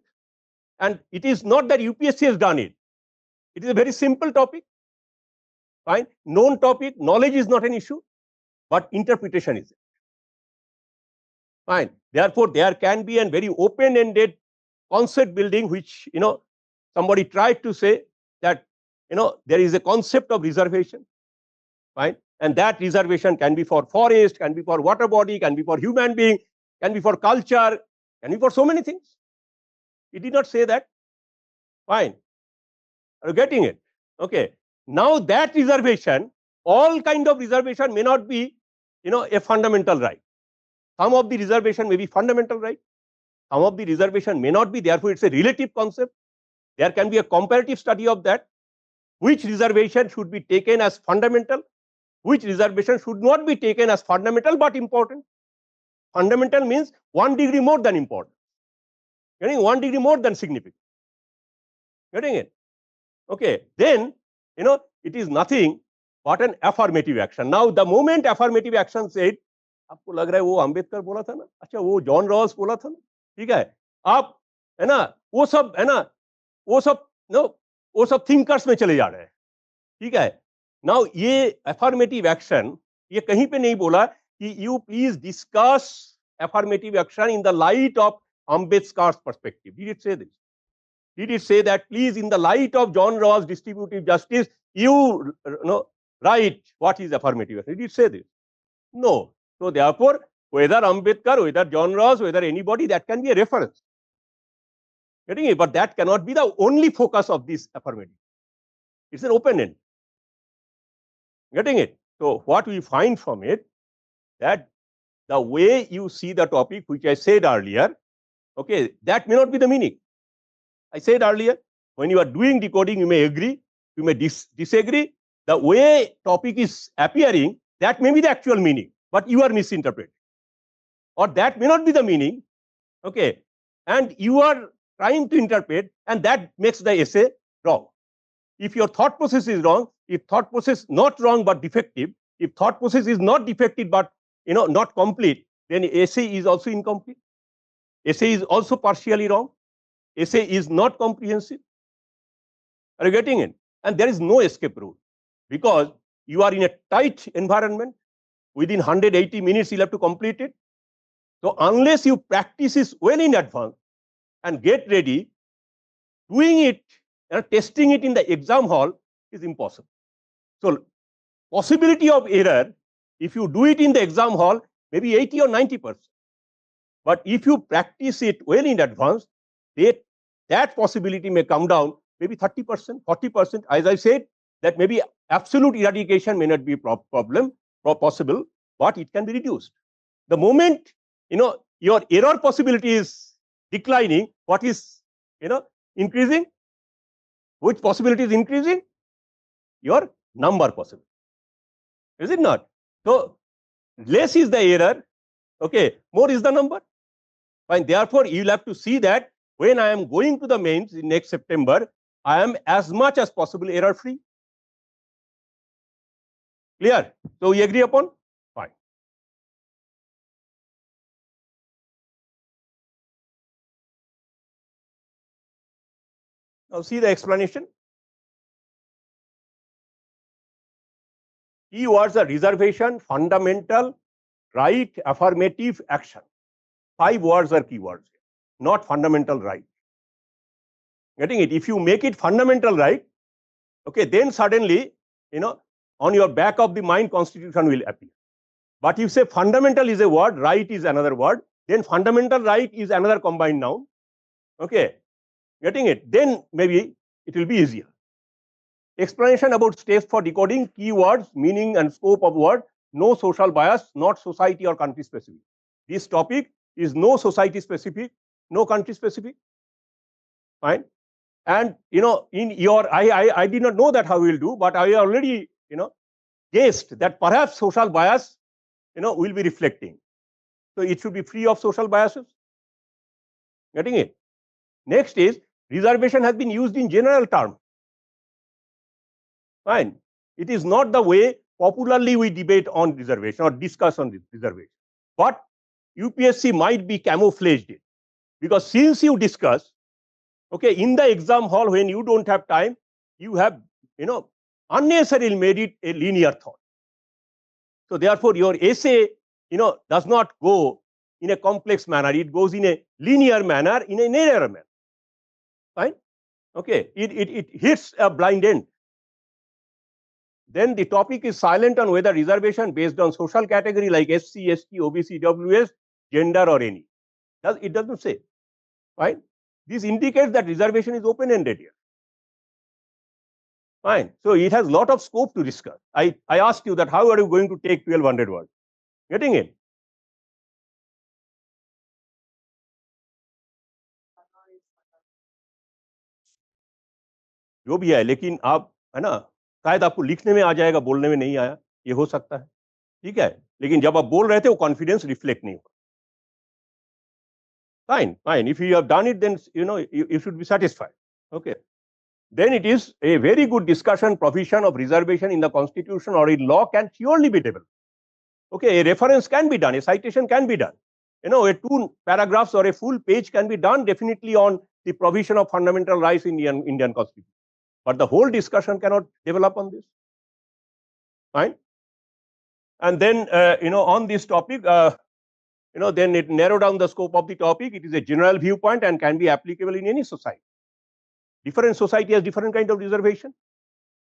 And it is not that UPSC has done it. It is a very simple topic. Fine. Known topic, knowledge is not an issue, but interpretation is it. Fine. Therefore, there can be a very open-ended concept building, which, somebody tried to say that, there is a concept of reservation. Fine. And that reservation can be for forest, can be for water body, can be for human being, can be for culture, can be for so many things. It did not say that. Fine. Are you getting it? Okay. Now that reservation, all kind of reservation may not be, a fundamental right. Some of the reservation may be fundamental right. Some of the reservation may not be. Therefore, it's a relative concept. There can be a comparative study of that. Which reservation should be taken as fundamental? Which reservation should not be taken as fundamental but important? Fundamental means 1 degree more than important. Getting 1 degree more than significant. Getting it? Okay. Then, it is nothing but an affirmative action. Now, the moment affirmative action said, आपको लग रहा है वो अंबेडकर बोला था ना, अच्छा वो जॉन रॉस बोला था ना, ठीक है, आप है ना वो सब है ना वो सब थिंकर्स में चले जा रहे हैं, ठीक है. नाउ ये अफर्मेटिव एक्शन ये कहीं पे नहीं बोला कि you please discuss affirmative action in the light of Ambedkar's perspective. Did it say this? Did it say that please in the light of John Rawls distributive justice you write what is affirmative action? Did it say this? No. So therefore whether Ambedkar, whether John Rawls, whether anybody, that can be a reference. Getting it? But that cannot be the only focus of this affirmative. It's an open end. Getting it? So what we find from it, that the way you see the topic, which I said earlier, okay, that may not be the meaning. I said earlier, when you are doing decoding, you may agree, you may disagree. The way topic is appearing, that may be the actual meaning, but you are misinterpreting. Or that may not be the meaning, okay, and you are trying to interpret, and that makes the essay wrong. If your thought process is wrong, if thought process not wrong but defective, if thought process is not defective but not complete, then essay is also incomplete. Essay is also partially wrong. Essay is not comprehensive. Are you getting it? And there is no escape route because you are in a tight environment. Within 180 minutes, you'll have to complete it. So unless you practice this well in advance and get ready, doing it and testing it in the exam hall is impossible. So possibility of error, if you do it in the exam hall, maybe 80 or 90%. But if you practice it well in advance, that possibility may come down maybe 30%, 40%. As I said, that maybe absolute eradication may not be possible, but it can be reduced. The moment your error possibility is declining, what is increasing? Which possibility is increasing? Your number possibility. Is it not? So less is the error, okay, more is the number. Fine. Therefore, you will have to see that when I am going to the mains in next September, I am as much as possible error free. Clear? So we agree upon? Fine. Now see the explanation. Keywords are reservation, fundamental, right, affirmative, action. 5 words are keywords, not fundamental right. Getting it? If you make it fundamental right, okay, then suddenly, on your back of the mind, constitution will appear. But if say fundamental is a word, right is another word, then fundamental right is another combined noun. Okay, getting it? Then maybe it will be easier. Explanation about steps for decoding keywords, meaning and scope of word, no social bias, not society or country specific. This topic is no society specific, no country specific. Fine. And in your I did not know that how we will do, but I already guessed that perhaps social bias will be reflecting. So it should be free of social biases. Getting it? Next is reservation has been used in general terms. Fine. It is not the way popularly we debate on reservation or discuss on reservation. But UPSC might be camouflaged it. Because since you discuss, okay, in the exam hall when you don't have time, you have, unnecessarily made it a linear thought. So therefore, your essay, does not go in a complex manner. It goes in a linear manner, in a narrower manner. Fine? Okay, it hits a blind end. Then the topic is silent on whether reservation based on social category like SC, ST, OBC, WS, gender or any. It doesn't say. Fine. This indicates that reservation is open-ended here. Fine. So it has a lot of scope to discuss. I asked you that how are you going to take 1200 words? Getting it? जो भी है, लेकिन आप है ना, शायद आपको लिखने में आ जाएगा, बोलने में नहीं आया, ये हो सकता है, ठीक है, लेकिन जब आप बोल रहे थे वो कॉन्फिडेंस रिफ्लेक्ट नहीं होगा. Fine. If you have done it, then you should be satisfied. Okay. Then it is a very good discussion. Provision of reservation in the Constitution or in law can surely be developed. Okay, a reference can be done, a citation can be done. A 2 paragraphs or a full page can be done definitely on the provision of fundamental rights in Indian Constitution. But the whole discussion cannot develop on this. Fine. And then on this topic, then it narrow down the scope of the topic. It is a general viewpoint and can be applicable in any society. Different society has different kind of reservation.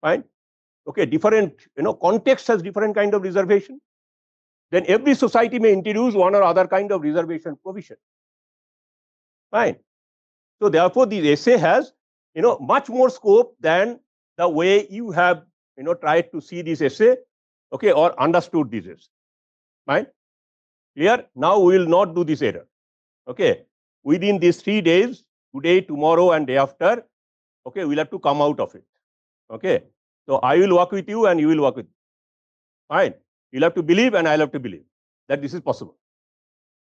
Fine. Okay, different context has different kind of reservation. Then every society may introduce one or other kind of reservation provision. Fine. So therefore, the essay has much more scope than the way you have tried to see this essay, okay, or understood this essay. Fine. Clear? Now we will not do this error. Okay. Within these 3 days, today, tomorrow, and day after, okay, we'll have to come out of it. Okay. So I will work with you and you will work with me. Fine. You'll have to believe and I'll have to believe that this is possible.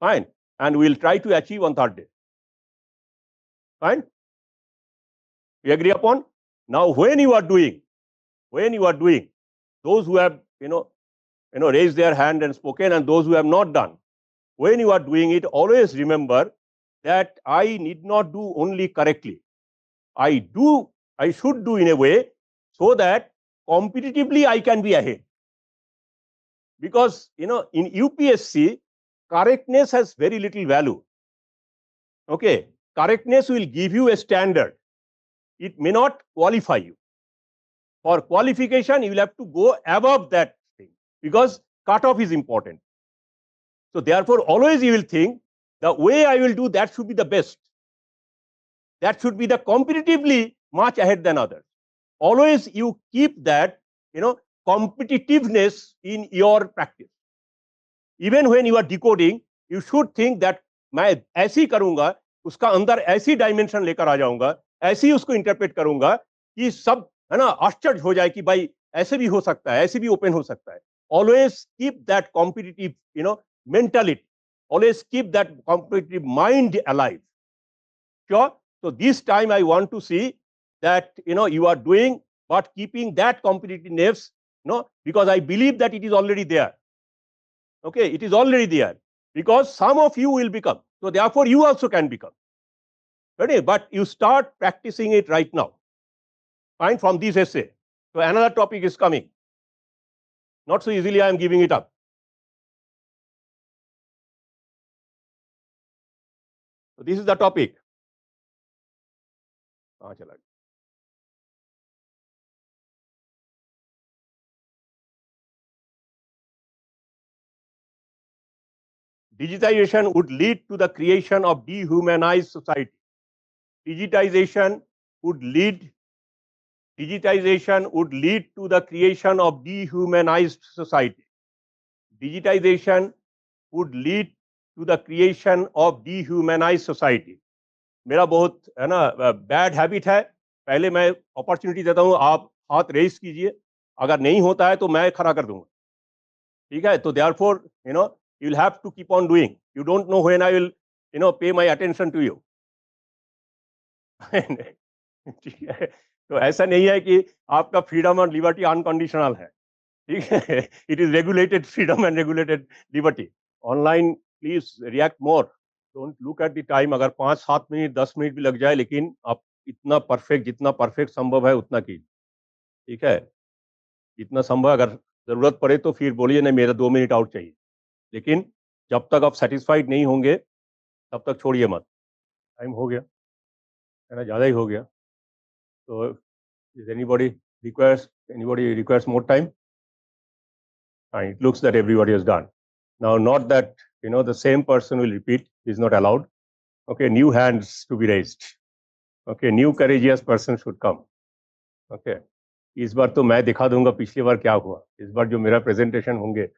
Fine. And we'll try to achieve on 3rd day. Fine. We agree upon? Now, when you are doing, those who have, raised their hand and spoken, and those who have not done, when you are doing it, always remember that I need not do only correctly. I should do in a way so that competitively I can be ahead. Because, in UPSC, correctness has very little value. Okay. Correctness will give you a standard. It may not qualify you. For qualification, you will have to go above that thing because cutoff is important. So therefore, always you will think the way I will do that should be the best. That should be the competitively much ahead than others. Always you keep that, competitiveness in your practice. Even when you are decoding, you should think that मैं ऐसी करूंगा, उसका अंदर ऐसी dimension लेकर आ जाऊंगा, ऐसे ही उसको इंटरप्रेट करूंगा कि सब है ना आश्चर्य हो जाए कि भाई ऐसे भी हो सकता है, ऐसे भी ओपन हो सकता है. Always keep that competitive, mentality. Always keep that competitive mind alive. Sure. So this time I want to see that you are doing, but keeping that competitiveness, because I believe that it is already there. Okay, it is already there because some of you will become. So therefore, you also can become. Ready? But you start practicing it right now. Fine, from this essay. So another topic is coming. Not so easily I am giving it up. So this is the topic. Digitization would lead to the creation of dehumanized society. Digitization would lead to the creation of dehumanized society. Digitization would lead to the creation of dehumanized society. मेरा बहुत है ना bad habit है, पहले मैं opportunity देता हूं, आप हाथ रेज कीजिए, अगर नहीं होता है तो मैं खड़ा कर दूंगा. ठीक है, तो therefore you will have to keep on doing. You don't know when I will pay my attention to you. ठीक है, तो ऐसा नहीं है कि आपका फ्रीडम और लिबर्टी अनकंडीशनल है. ठीक है, it is regulated freedom and regulated liberty. Online please react more, don't look at the time. अगर 5-7 मिनट 10 मिनट भी लग जाए, लेकिन आप इतना परफेक्ट, जितना परफेक्ट संभव है उतना कीजिए. ठीक है, जितना संभव. अगर जरूरत पड़े तो फिर बोलिए नहीं मेरा 2 मिनट आउट चाहिए, लेकिन जब तक आप सेटिस्फाइड नहीं होंगे तब तक छोड़िए मत. टाइम हो गया है ना, ज़्यादा ही हो गया. तो is anybody requires more time? It looks that everybody has done. Now, not that the same person will repeat, is not allowed. Okay, new hands to be raised. Okay, new courageous person should come. Okay, इस बार तो मैं दिखा दूंगा पिछली बार क्या हुआ, इस बार जो मेरा प्रेजेंटेशन होंगे.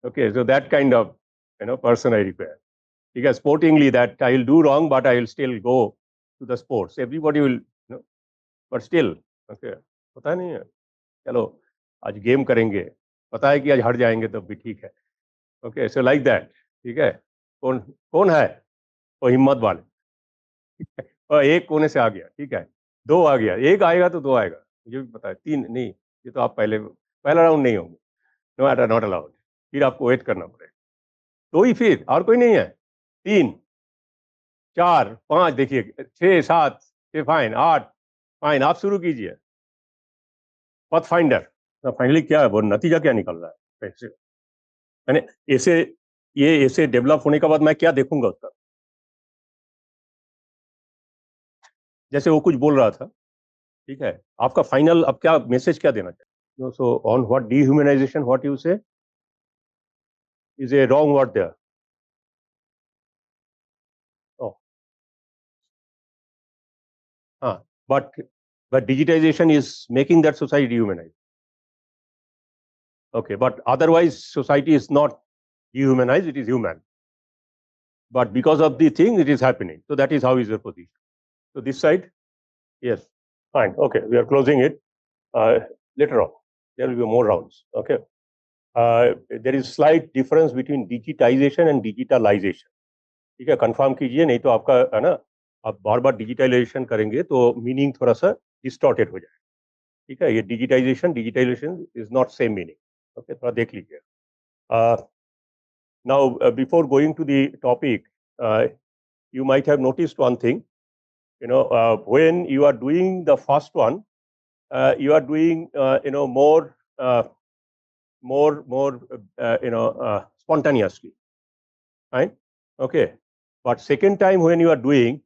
Okay, so that kind of person I require. ठीक है, sportingly that I will do wrong, but I will still go to the sports. Everybody will, but still okay, पता नहीं है, चलो आज गेम करेंगे, पता है कि आज हार जाएंगे तब भी ठीक है। ओके, सो लाइक दैट, ठीक है। कौन कौन है वो हिम्मत वाले? और एक कोने से आ गया, ठीक है, दो आ गया, एक आएगा तो दो आएगा, मुझे भी पता है, तीन नहीं, ये तो आप पहला राउंड नहीं होंगे, नो नॉट अलाउड, फिर आपको वेट करना पड़ेगा। तो ही फिर और कोई नहीं है, तीन, चार, पांच, देखिए, छह, सात, छह, फाइन, आठ, फाइन, आप शुरू कीजिए। पथ फाइंडर, फाइनली क्या है वो नतीजा क्या निकल रहा है ऐसे, मैंने ऐसे, ये ऐसे डेवलप होने के बाद मैं क्या देखूंगा उसका? जैसे वो कुछ बोल रहा था, ठीक है, आपका फाइनल अब क्या मैसेज क्या देना चाहिए? So on what dehumanization, what you say is a wrong word there? Oh, हाँ, but digitization is making that society dehumanized. Okay, but otherwise society is not dehumanized, it is human. But because of the thing, it is happening. So that is how is the position. So this side, yes, fine. Okay, we are closing it. Later on, there will be more rounds. Okay. There is slight difference between digitization and digitalization. ठीक है, confirm कीजिए, नहीं तो आपका है ना, आप बार बार digitalisation करेंगे तो मीनिंग थोड़ा सा डिस्टॉर्टेड हो जाए। ठीक है, ये digitization is not same meaning. Okay, थोड़ा देख लीजिए। Now before going to the topic, you might have noticed one thing, when you are doing the first one, you are doing more spontaneously, right? Okay, but second time when you are doing,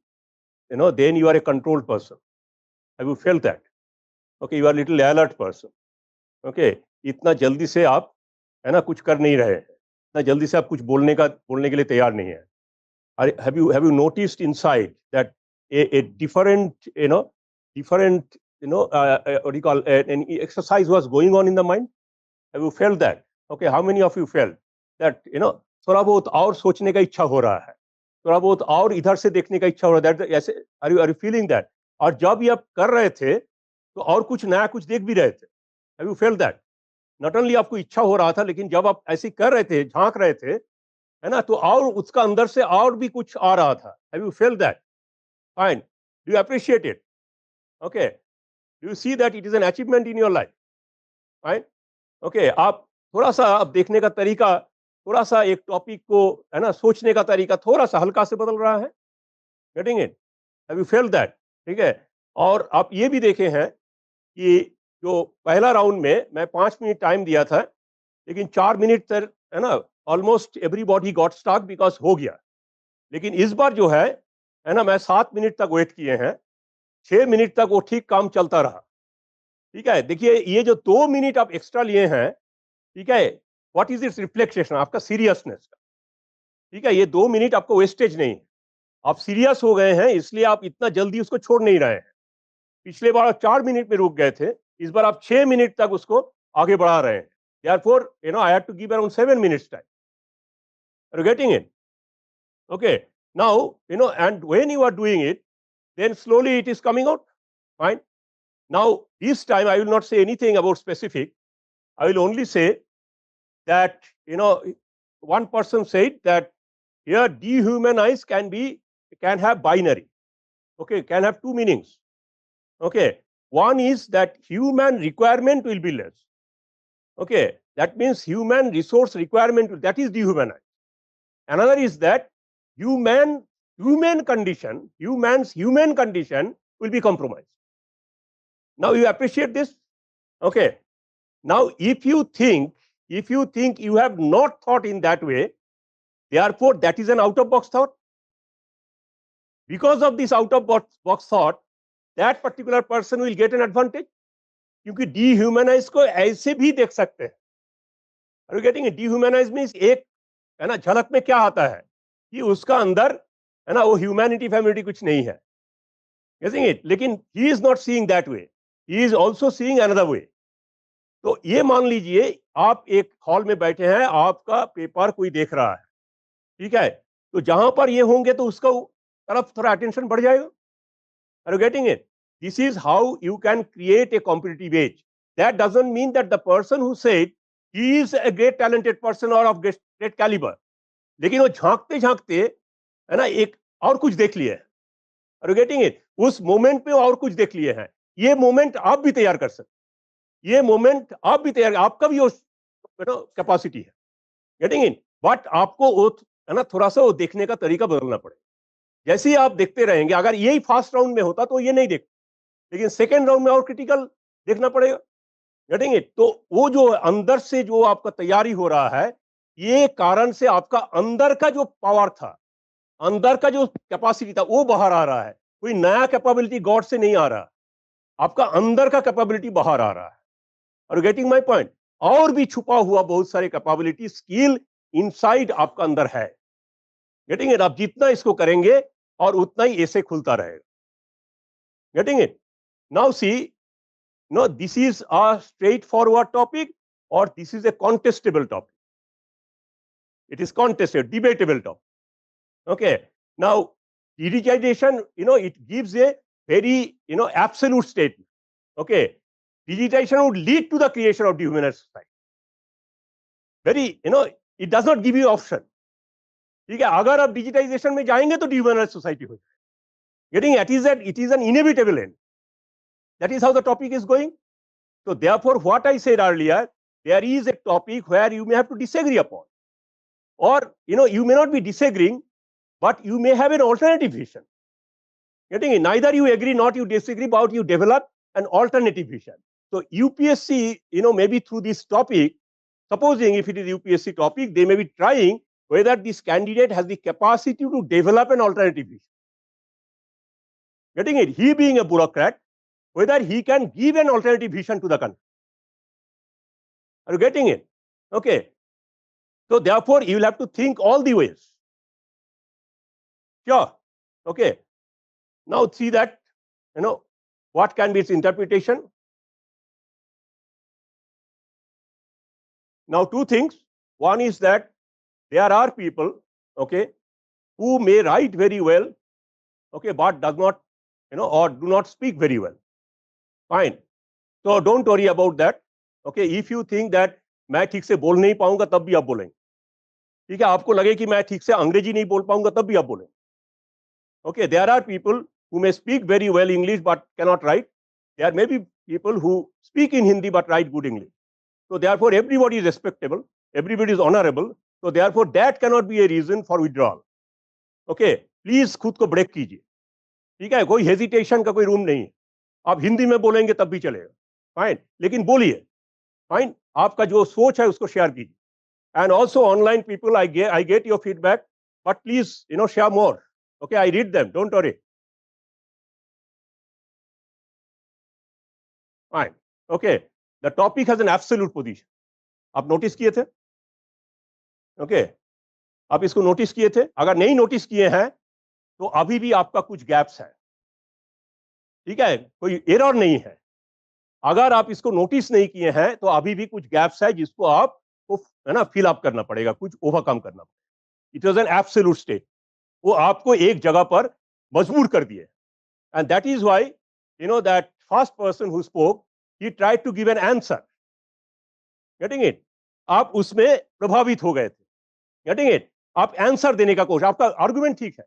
then you are a controlled person. Have you felt that? Okay, you are a little alert person. Okay, इतना जल्दी से आप है ना कुछ कर नहीं रहे हैं, इतना जल्दी से आप कुछ बोलने के लिए तैयार नहीं है। Have you noticed inside that a different what do you call an exercise was going on in the mind? Have you felt that? Okay, how many of you felt that थोड़ा बहुत और सोचने का इच्छा हो रहा है, थोड़ा बहुत और इधर से देखने का इच्छा हो रहा है? ऐसे आर यू फीलिंग दैट? और जब ये आप कर रहे थे तो और कुछ नया कुछ देख भी रहे थे। Have you felt that? Not only आपको इच्छा हो रहा था, लेकिन जब आप ऐसे कर रहे थे, झांक रहे थे, है ना, तो और उसका अंदर से और भी कुछ आ रहा था। Have you felt that? Fine, do you appreciate it? Okay, do you see that it is an achievement in your life? Fine, okay, आप थोड़ा सा अब देखने का तरीका, थोड़ा सा एक टॉपिक को है ना सोचने का तरीका थोड़ा सा हल्का से बदल रहा है। Getting it? Have you felt that? ठीक है, और आप ये भी देखे हैं कि जो पहला राउंड में मैं 5 मिनट टाइम दिया था, लेकिन 4 मिनट तक है ना almost everybody got stuck because हो गया। लेकिन इस बार जो है ना, मैं 7 मिनट तक वेट किए हैं, 6 मिनट तक वो ठीक काम चलता रहा। ठीक है, देखिए ये जो 2 मिनट आप एक्स्ट्रा लिए हैं, ठीक है, व्हाट इज इट्स रिफ्लेक्शन आपका सीरियसनेस का। ठीक है, ये 2 मिनट आपको वेस्टेज नहीं है, आप सीरियस हो गए हैं, इसलिए आप इतना जल्दी उसको छोड़ नहीं रहे हैं। पिछले बार आप 4 मिनट में रुक गए थे, इस बार आप 6 मिनट तक उसको आगे बढ़ा रहे हैं। Therefore, I had to give around 7 minutes time. Are you getting it? Okay. Now, and when you are doing it, then slowly it is coming out. Fine. Now, this time I will not say anything about specific. I will only say that, one person said that here dehumanize can have binary. Okay, can have two meanings. Okay. One is that human requirement will be less. Okay, that means human resource requirement, that is dehumanized. Another is that humans human condition will be compromised. Now you appreciate this? Okay. Now if you think you have not thought in that way, therefore that is an out of box thought. Because of this out of box thought, that particular person will get an advantage. क्योंकि dehumanize को ऐसे भी देख सकते हैं। Are you getting it? Dehumanize means एक है ना झलक में क्या आता है कि उसका अंदर है ना वो ह्यूमैनिटी फैमिलिटी कुछ नहीं है। Getting it? लेकिन he is not seeing that way. He is also seeing another way. तो ये मान लीजिए आप एक हॉल में बैठे हैं, आपका पेपर कोई देख रहा है, ठीक है, तो जहां पर ये होंगे तो उसका तरफ थोड़ा अटेंशन बढ़ जाएगा। Are you getting it? this is how you can create a competitive edge. That doesn't mean that the person who said he is a great talented person or of great caliber, लेकिन वो झांकते झांकते है ना एक और कुछ देख लिए है, Are you getting it? उस मोमेंट पे और कुछ देख लिए हैं. ये मोमेंट आप भी तैयार कर सकते, ये मोमेंट आप भी तैयार, आपका भी वो कैपेसिटी है. Getting in. बट आपको वो है ना थोड़ा सा वो देखने का तरीका बदलना पड़ेगा. जैसे ही आप देखते रहेंगे, अगर यही फर्स्ट राउंड में होता तो ये नहीं देखते, लेकिन सेकेंड राउंड में और क्रिटिकल देखना पड़ेगा. Getting it. तो वो जो अंदर से जो आपका तैयारी हो रहा है, ये कारण से आपका अंदर का जो पावर था, अंदर का जो कैपेसिटी था, वो बाहर आ रहा है. कोई नया कैपेबिलिटी गॉड से नहीं आ रहा, आपका अंदर का कैपेबिलिटी बाहर आ रहा है. और गेटिंग माय पॉइंट. और भी छुपा हुआ बहुत सारे कैपेबिलिटी स्किल इनसाइड आपका अंदर है. Getting it. आप जितना इसको करेंगे और उतना ही ऐसे खुलता रहेगा. Getting it. Now see, no, this is a straightforward topic or this is a contestable topic. It is contested, debatable topic. Okay. Now, digitization, it gives a very, absolute statement. Okay. Digitization would lead to the creation of the human society. Very, it does not give you option. ठीक है, अगर आप digitisation में जाएंगे तो डिह्यूमनाइज्ड society हो जाएगी. Getting it is an inevitable end. That is how the topic is going. So therefore, what I said earlier, there is a topic where you may have to disagree upon, or you may not be disagreeing, but you may have an alternative vision. Getting it? Neither you agree, not you disagree, but you develop an alternative vision. So UPSC, maybe through this topic, supposing if it is UPSC topic, they may be trying whether this candidate has the capacity to develop an alternative vision. Getting it? He being a bureaucrat, whether he can give an alternative vision to the country. Are you getting it? Okay. So therefore, you will have to think all the ways. Sure. Okay. Now see that, what can be its interpretation. Now two things. One is that there are people, okay, who may write very well, okay, but does not, or do not speak very well. Fine. So don't worry about that. Okay, if you think that मैं ठीक से बोल नहीं पाऊंगा तब भी आप बोलेंगे. ठीक है, आपको लगे कि मैं ठीक से अंग्रेजी नहीं बोल पाऊंगा तब भी आप बोलेंगे. Okay, there are people who may speak very well English but cannot write. There may be people who speak in Hindi but write good English. So therefore, everybody is respectable, everybody is honorable. So therefore, that cannot be a reason for withdrawal. Okay, please खुद को break कीजिए. ठीक है, कोई hesitation का कोई room नहीं है. आप हिंदी में बोलेंगे तब भी चलेगा. फाइन, लेकिन बोलिए. फाइन, आपका जो सोच है उसको शेयर कीजिए. And also online people, I get your feedback, but please share more. Okay, I read them, don't worry. Fine. Okay, the topic has an absolute position. आप नोटिस किए थे? ओके, आप इसको नोटिस किए थे? अगर नहीं नोटिस किए हैं तो अभी भी आपका कुछ गैप्स है. ठीक है, कोई एरर नहीं है. अगर आप इसको नोटिस नहीं किए हैं तो अभी भी कुछ गैप्स है जिसको आपको है ना फिल अप करना पड़ेगा, कुछ ओवरकम करना पड़ेगा. It was an absolute state. वो आपको एक जगह पर मजबूर कर दिए. And that is why that first person who spoke, he tried to give an answer. Getting it? आप उसमें प्रभावित हो गए थे. Getting it? आप आंसर देने का कोशिश, आपका आर्गुमेंट ठीक है.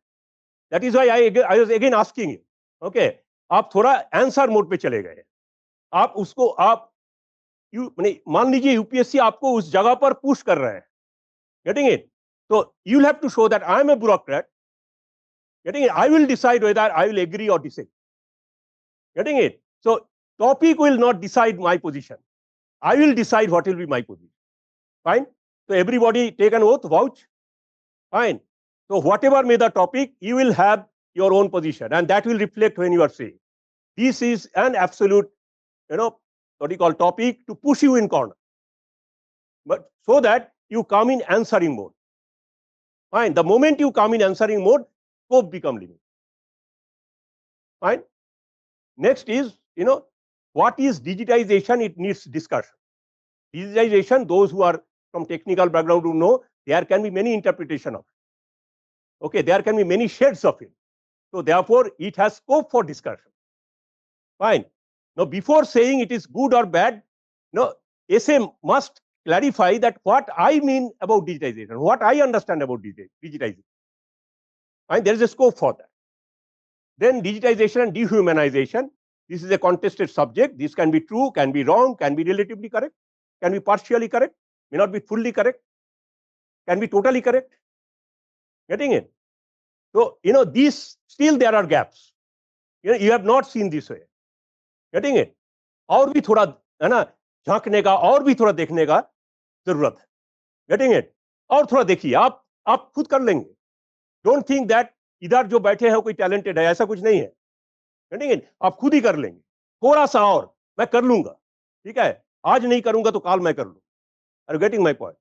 That is why I was again asking you. Okay, आप थोड़ा आंसर मोड पे चले गए. आप उसको मान लीजिए यूपीएससी आपको उस जगह पर पुश कर रहे हैं. Getting it? तो you will have to show that I am a bureaucrat. Getting it? I will decide whether I will agree और disagree. Getting it? So topic will not decide my position. I will decide what will be my position. Fine. तो everybody take an oath, vouch. Fine. So whatever may the topic, you will have your own position, and that will reflect when you are saying. This is an absolute, what you call topic to push you in corner. But so that you come in answering mode. Fine. The moment you come in answering mode, scope become limited. Fine. Next is, what is digitization? It needs discussion. Digitization, those who are from technical background who know, there can be many interpretation of it. Okay, there can be many shades of it. So therefore, it has scope for discussion. Fine. Now, before saying it is good or bad, no, essay must clarify that what I mean about digitization, what I understand about digitization. And there is a scope for that. Then digitization and dehumanization. This is a contested subject. This can be true, can be wrong, can be relatively correct, can be partially correct, may not be fully correct, can be totally correct. Getting it? So, these still there are gaps. You have not seen this way. Getting it? और भी थोड़ा है ना झांकने का और भी थोड़ा देखने का जरूरत है. Getting it? और थोड़ा देखिए, आप खुद कर लेंगे. Don't think that इधर जो बैठे हैं कोई टैलेंटेड है, ऐसा कुछ नहीं है. Getting it? आप खुद ही कर लेंगे. थोड़ा सा और मैं कर लूंगा. ठीक है, आज नहीं करूंगा तो काल मैं कर लूंगा. Are you getting my point?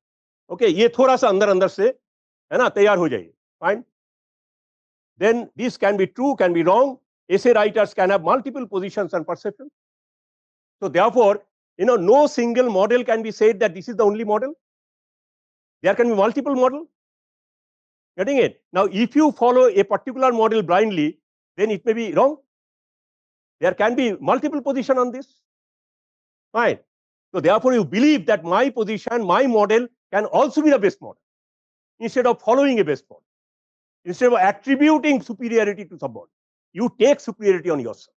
Okay, ये थोड़ा सा अंदर अंदर से है ना तैयार हो जाइए. Fine. Then this can be true, can be wrong. Essay writers can have multiple positions and perceptions. So therefore, no single model can be said that this is the only model. There can be multiple models. Getting it? Now, if you follow a particular model blindly, then it may be wrong. There can be multiple positions on this. Fine. So therefore, you believe that my position, my model can also be the best model. Instead of following a best model, instead of attributing superiority to somebody, you take superiority on yourself.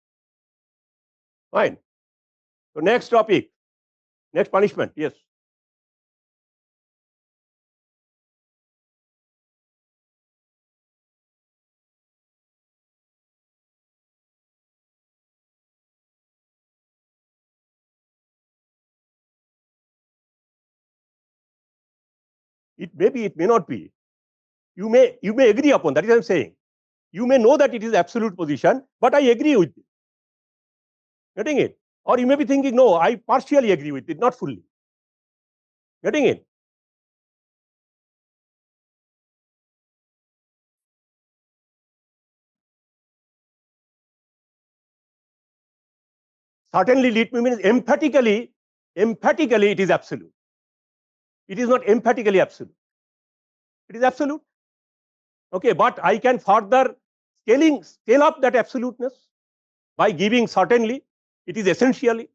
Fine. So next topic, next punishment. Yes. It may be, it may not be. You may agree upon that. Is what I'm saying. You may know that it is absolute position, but I agree with it. Getting it? Or you may be thinking, no, I partially agree with it, not fully. Getting it? Certainly, let me mean emphatically it is absolute. It is not emphatically absolute. It is absolute. Okay, but I can further scale up that absoluteness by giving certainly, it is essentially.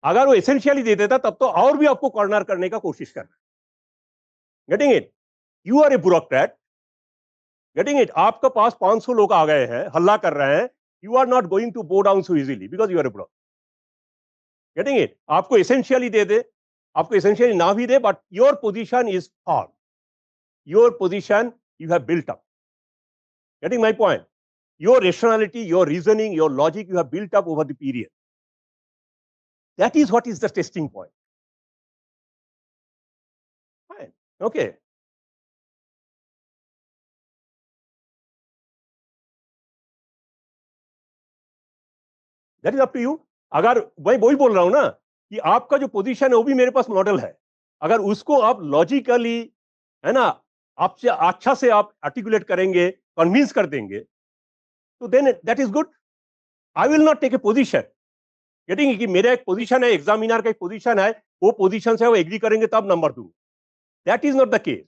अगर वो essentially दे देता तब तो और भी आपको corner करने का कोशिश करना. Getting it? You are a bureaucrat. Getting it? आपके पास 500 लोग आ गए हैं, हल्ला कर रहे हैं. You are not going to bow down so easily because you are a bureaucrat. Getting it? आपको essentially दे दे, आपको essentially ना भी दे, but your position is firm. Your position you have built up. Getting my point? Your rationality, your reasoning, your logic you have built up over the period. That is what is the testing point. Fine. Okay. That is up to you. अगर मैं वही बोल रहा हूं ना कि आपका जो पोजीशन है वो भी मेरे पास मॉडल है. अगर उसको आप लॉजिकली है ना आपसे अच्छा से आप आर्टिकुलेट करेंगे, कन्विंस कर देंगे, तो then that is good. I will not take a position. Getting कि मेरा एक पोजीशन है, एग्जामिनर का एक पोजीशन है, वो पोजीशन से वो एग्री करेंगे तब नंबर दूं. That is not the case.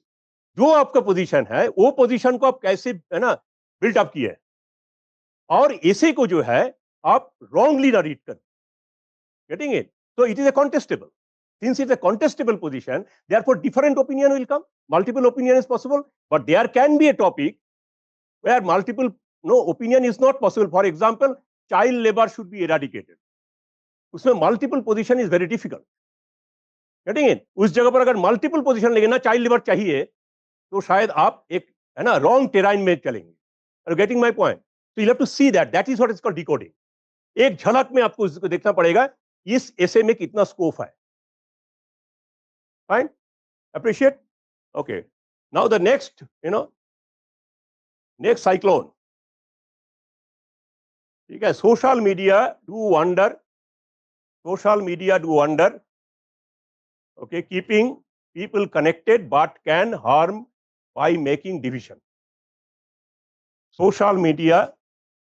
जो आपका पोजीशन है वो पोजीशन को आप कैसे है ना बिल्डअप किए और ऐसे को जो है आप रॉन्गली ना रीड कर. Getting it? So it is a contestable. Since it's a contestable position, therefore different opinion will come. Multiple opinion is possible, but there can be a topic where multiple opinion is not possible. For example, child labor should be eradicated. उसमें multiple position is very difficult. Getting it? उस जगह पर अगर multiple position लेंगे ना child labor चाहिए, तो शायद आप एक है ना wrong terrain में चलेंगे. Are you getting my point? So you have to see that. That is what is called decoding. एक झलक में आपको इसको देखना पड़ेगा इस ऐसे में कितना स्कोप है. Fine, appreciate. Okay, now the next next cyclone. ठीक है, social media do wonder. Social media do wonder. Okay, keeping people connected but can harm by making division. Social media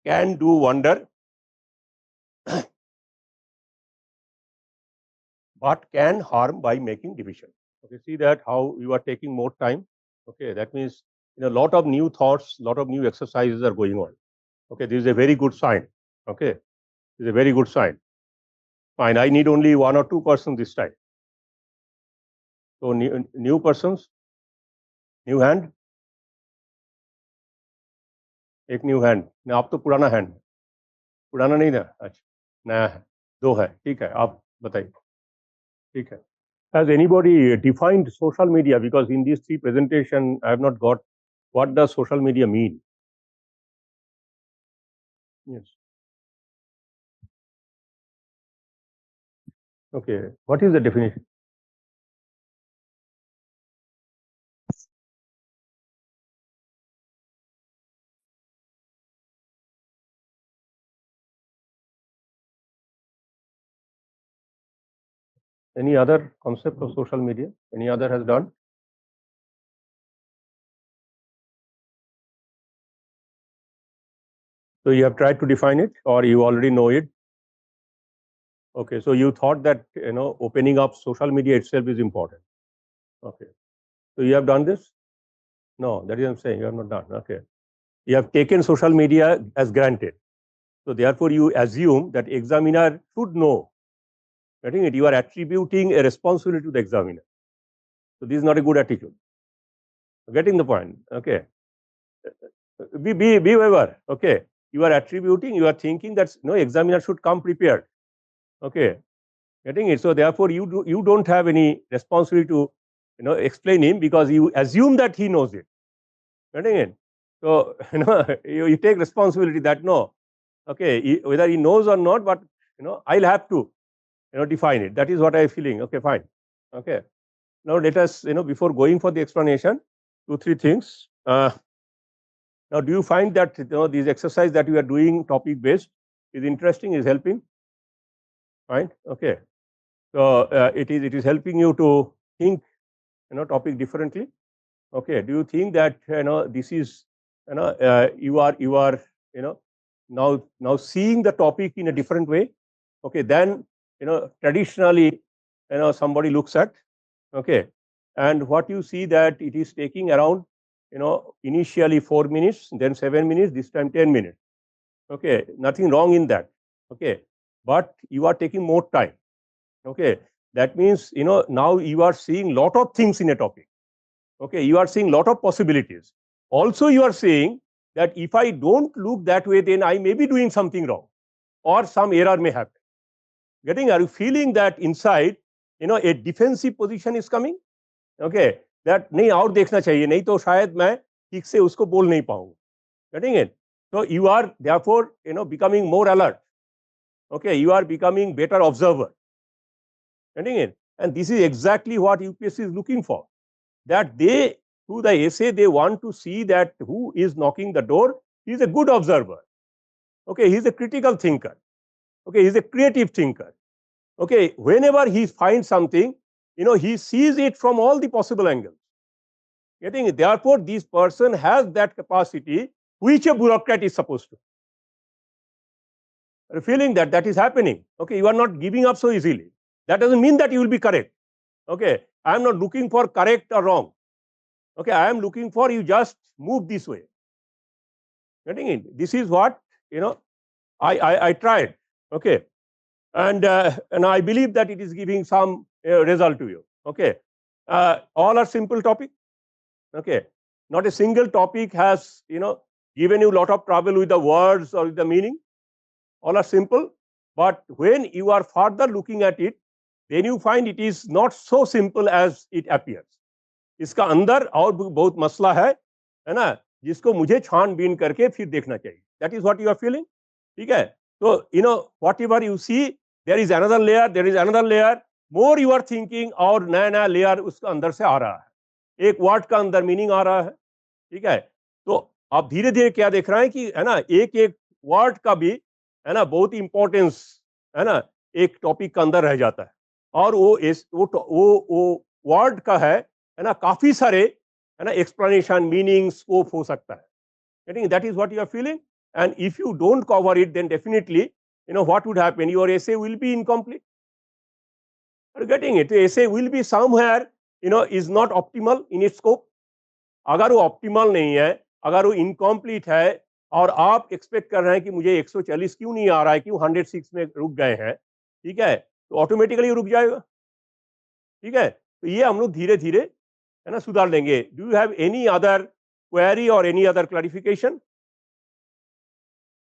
can do wonder but can harm by making division. Okay, see that how you are taking more time. Okay, that means a lot of new thoughts, lot of new exercises are going on. Okay, this is a very good sign. Okay, is a very good sign. Fine, I need only 1 or 2 persons this time. So new persons, new hand, एक new hand ना, आप तो पुराना hand, पुराना नहीं था, अच्छा नया है, 2 है, ठीक है, आप बताइए, ठीक है. Has anybody defined social media? Because in these 3 presentation, I have not got what does social media mean. Yes. Okay. What is the definition? Any other concept of social media? Any other has done? So you have tried to define it, or you already know it? Okay. So you thought that opening up social media itself is important. Okay. So you have done this? No, that is what I'm saying. You have not done. Okay. You have taken social media as granted. So therefore, you assume that examiner should know. Getting it? You are attributing a responsibility to the examiner. So this is not a good attitude. Getting the point? Okay. Be aware. Okay. You are attributing. You are thinking that no examiner should come prepared. Okay. Getting it? So therefore, you don't have any responsibility to explain him because you assume that he knows it. Getting it? So you take responsibility that no. Okay, whether he knows or not, but I'll have to define it. That is what I'm feeling. Okay, fine. Okay. Now let us before going for the explanation, 2-3 things. Now, do you find that these exercise that you are doing topic based is interesting, is helping? Fine. Okay. So it is helping you to think topic differently. Okay. Do you think that this is you are now seeing the topic in a different way? Okay. Then traditionally somebody looks at. Okay. And what you see that it is taking around initially 4 minutes, then 7 minutes, this time 10 minutes. Okay, nothing wrong in that. Okay, but you are taking more time. Okay, that means now you are seeing lot of things in a topic. Okay, you are seeing lot of possibilities. Also, you are saying that if I don't look that way, then I may be doing something wrong, or some error may happen. Are you feeling that inside a defensive position is coming? Okay, that नहीं और देखना चाहिए, नहीं तो शायद मैं ठीक से उसको बोल नहीं पाऊंगा. Getting it? So you are therefore becoming more alert. Okay, you are becoming better observer. Getting it? And this is exactly what UPSC is looking for. That they, through the essay, they want to see that who is knocking the door. He is a good observer. Okay, he is a critical thinker. Okay, he is a creative thinker. Okay, whenever he finds something, he sees it from all the possible angles. Getting it? Therefore, this person has that capacity which a bureaucrat is supposed to. Are you feeling that is happening? Okay, you are not giving up so easily. That doesn't mean that you will be correct. Okay, I am not looking for correct or wrong. Okay, I am looking for you just move this way. Getting it? This is what I tried. Okay, and I believe that it is giving some result to you. Okay, all are simple topic. Okay, not a single topic has given you a lot of trouble with the words or with the meaning. All are simple, but when you are further looking at it, then you find it is not so simple as it appears. इसका अंदर और बहुत मसला है ना, जिसको मुझे छानबीन करके फिर देखना चाहिए. That is what you are feeling. ठीक है? So whatever you see, there is another layer, there is another layer. More you are thinking और नया नया layer उसका अंदर से आ रहा है. एक वर्ड का अंदर मीनिंग आ रहा है. ठीक है? तो आप धीरे धीरे क्या देख रहे हैं कि है ना, एक एक वर्ड का भी है ना बहुत इंपॉर्टेंस है ना एक टॉपिक का अंदर रह जाता है, और वो वर्ड का है ना काफी सारे है ना एक्सप्लेनेशन मीनिंग स्कोप हो सकता है. Getting that is what you are feeling, and if you don't cover it, then definitely what would happen, your essay will be incomplete. Are you getting it? The essay will be somewhere is not optimal in its scope. अगर वो optimal नहीं है, अगर वो incomplete है, और आप expect कर रहे हैं कि मुझे 140 क्यों नहीं आ रहा है, क्यों 106 में रुक गए हैं, ठीक है, तो ऑटोमेटिकली रुक जाएगा। ठीक है, तो ये हम लोग धीरे धीरे है ना सुधार लेंगे। Do you have any other query और any other clarification?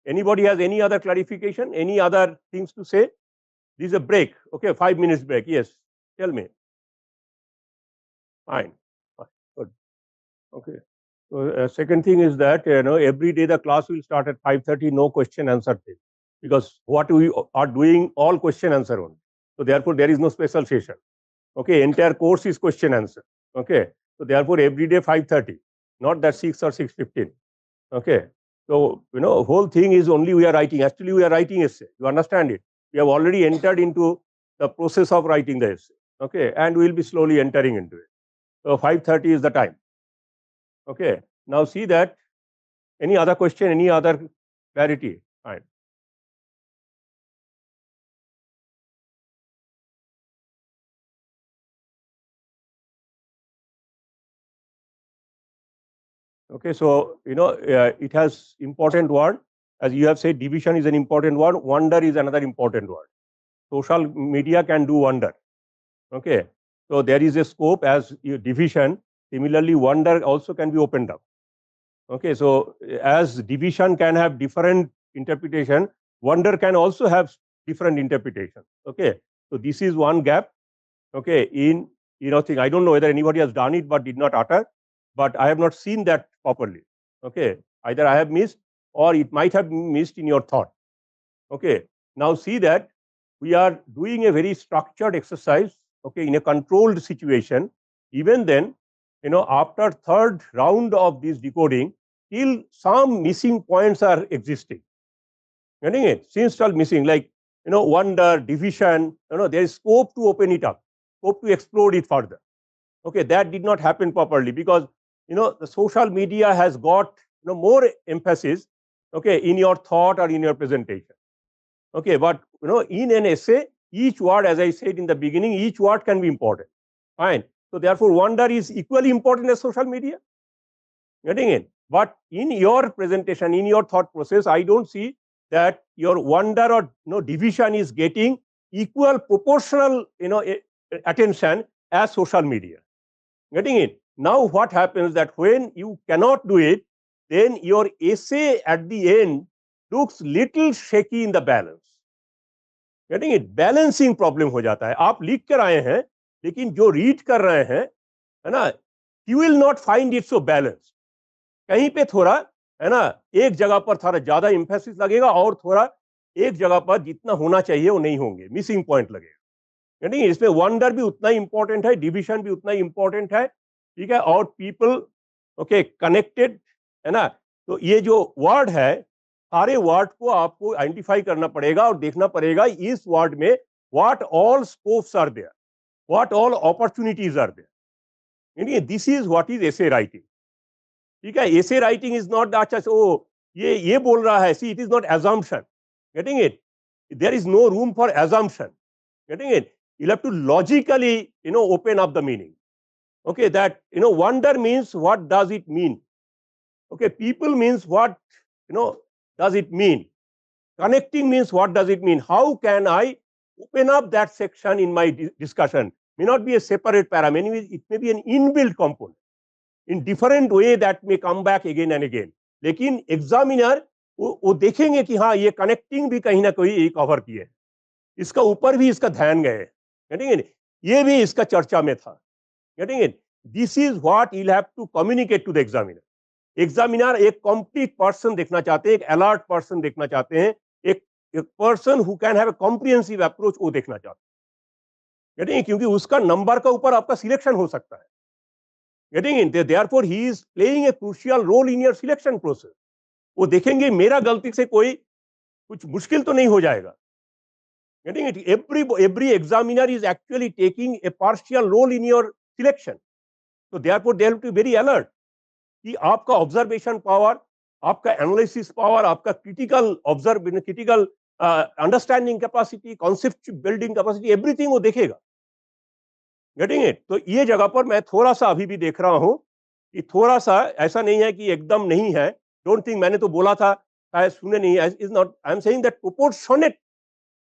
Anybody has any other clarification, any other things to say? This is a break, okay, 5 minutes break. Yes, tell me. Fine, good, okay. So second thing is that every day the class will start at 5:30, no question answer day, because what we are doing all question answer only. So therefore there is no special session. Okay, entire course is question answer. Okay, so therefore every day 5:30, not that 6 or 6:15. Okay, so whole thing is only we are writing. Actually, we are writing essay. You understand it? We have already entered into the process of writing the essay. Okay, and we will be slowly entering into it. So 5:30 is the time. Okay, now see that. Any other question? Any other clarity? Fine. Okay, so it has important word, as you have said. Division is an important word. Wonder is another important word. Social media can do wonder. Okay, so there is a scope as division. Similarly, wonder also can be opened up. Okay, so as division can have different interpretation, wonder can also have different interpretation. Okay, so this is one gap. Okay, in thing. I don't know whether anybody has done it but did not utter, but I have not seen that properly. Okay, either I have missed or it might have missed in your thought. Okay, now see that we are doing a very structured exercise. Okay, in a controlled situation. Even then, after third round of this decoding, still some missing points are existing. Getting it? Since still missing, like wonder, division. There is scope to open it up, scope to explore it further. Okay, that did not happen properly because the social media has got more emphasis. Okay, in your thought or in your presentation. Okay, but in an essay, each word, as I said in the beginning, each word can be important. Fine. So therefore, wonder is equally important as social media. Getting it? But in your presentation, in your thought process, I don't see that your wonder or division is getting equal proportional attention as social media. Getting it? Now what happens that when you cannot do it, then your essay at the end looks little shaky in the balance. Getting it? Balancing problem हो जाता है. आप लिख कर आए हैं, लेकिन जो रीड कर रहे हैं, है ना, you will not find it so balanced. कहीं पे थोड़ा, है ना, एक जगह पर थोड़ा ज्यादा एम्फेसिस लगेगा और थोड़ा एक जगह पर जितना होना चाहिए वो नहीं होंगे, मिसिंग पॉइंट लगेगा. यानी इसमें वंडर भी उतना इंपॉर्टेंट है, डिविजन भी उतना इंपॉर्टेंट है. ठीक है, और पीपल ओके कनेक्टेड, है ना. तो ये जो वर्ड है, सारे वर्ड को आपको आइडेंटिफाई करना पड़ेगा और देखना पड़ेगा इस वर्ड में what all scopes are there, what all opportunities are there. यानी this is what is essay writing. ठीक है, एसे राइटिंग इज नॉट अच्छा ओ ये बोल रहा है, see it is not assumption. Getting it? There is no room for assumption. Getting it? You'll have to logically open up the meaning. Okay, that wonder means what does it mean? Okay, people means what does it mean? Connecting means what does it mean? How can I open up that section in my discussion? May not be a separate parameter, it may be an inbuilt component. In different way that may come back again and again. लेकिन examiner वो देखेंगे कि हाँ ये connecting भी कहीं ना कहीं कवर किए, इसका ऊपर भी इसका ध्यान गए. Getting it? ये भी इसका चर्चा में था. Getting it? This is what you have to communicate to the examiner. Examiner एक कंप्लीट पर्सन देखना चाहते हैं, एक अलर्ट पर्सन देखना चाहते हैं, एक person who can have a comprehensive approach वो देखना चाहते हैं. गेटिंग? क्योंकि उसका नंबर का ऊपर आपका सिलेक्शन हो सकता है. Getting in there, therefore he is playing a crucial role in your selection process. वो देखेंगे मेरा गलती से कोई कुछ मुश्किल तो नहीं हो जाएगा. Getting it? Every examiner is actually taking a partial role in your selection. So therefore they have to be very alert कि आपका ऑब्जर्वेशन पावर, आपका एनालिसिस पावर, आपका critical understanding capacity, concept building capacity, everything वो देखेगा. Getting it? तो ये जगह पर मैं थोड़ा सा अभी भी देख रहा हूं कि थोड़ा सा ऐसा नहीं है कि एकदम नहीं है. डोंट थिंक मैंने तो बोला था, शायद सुने नहीं, is not, I am saying that proportionate,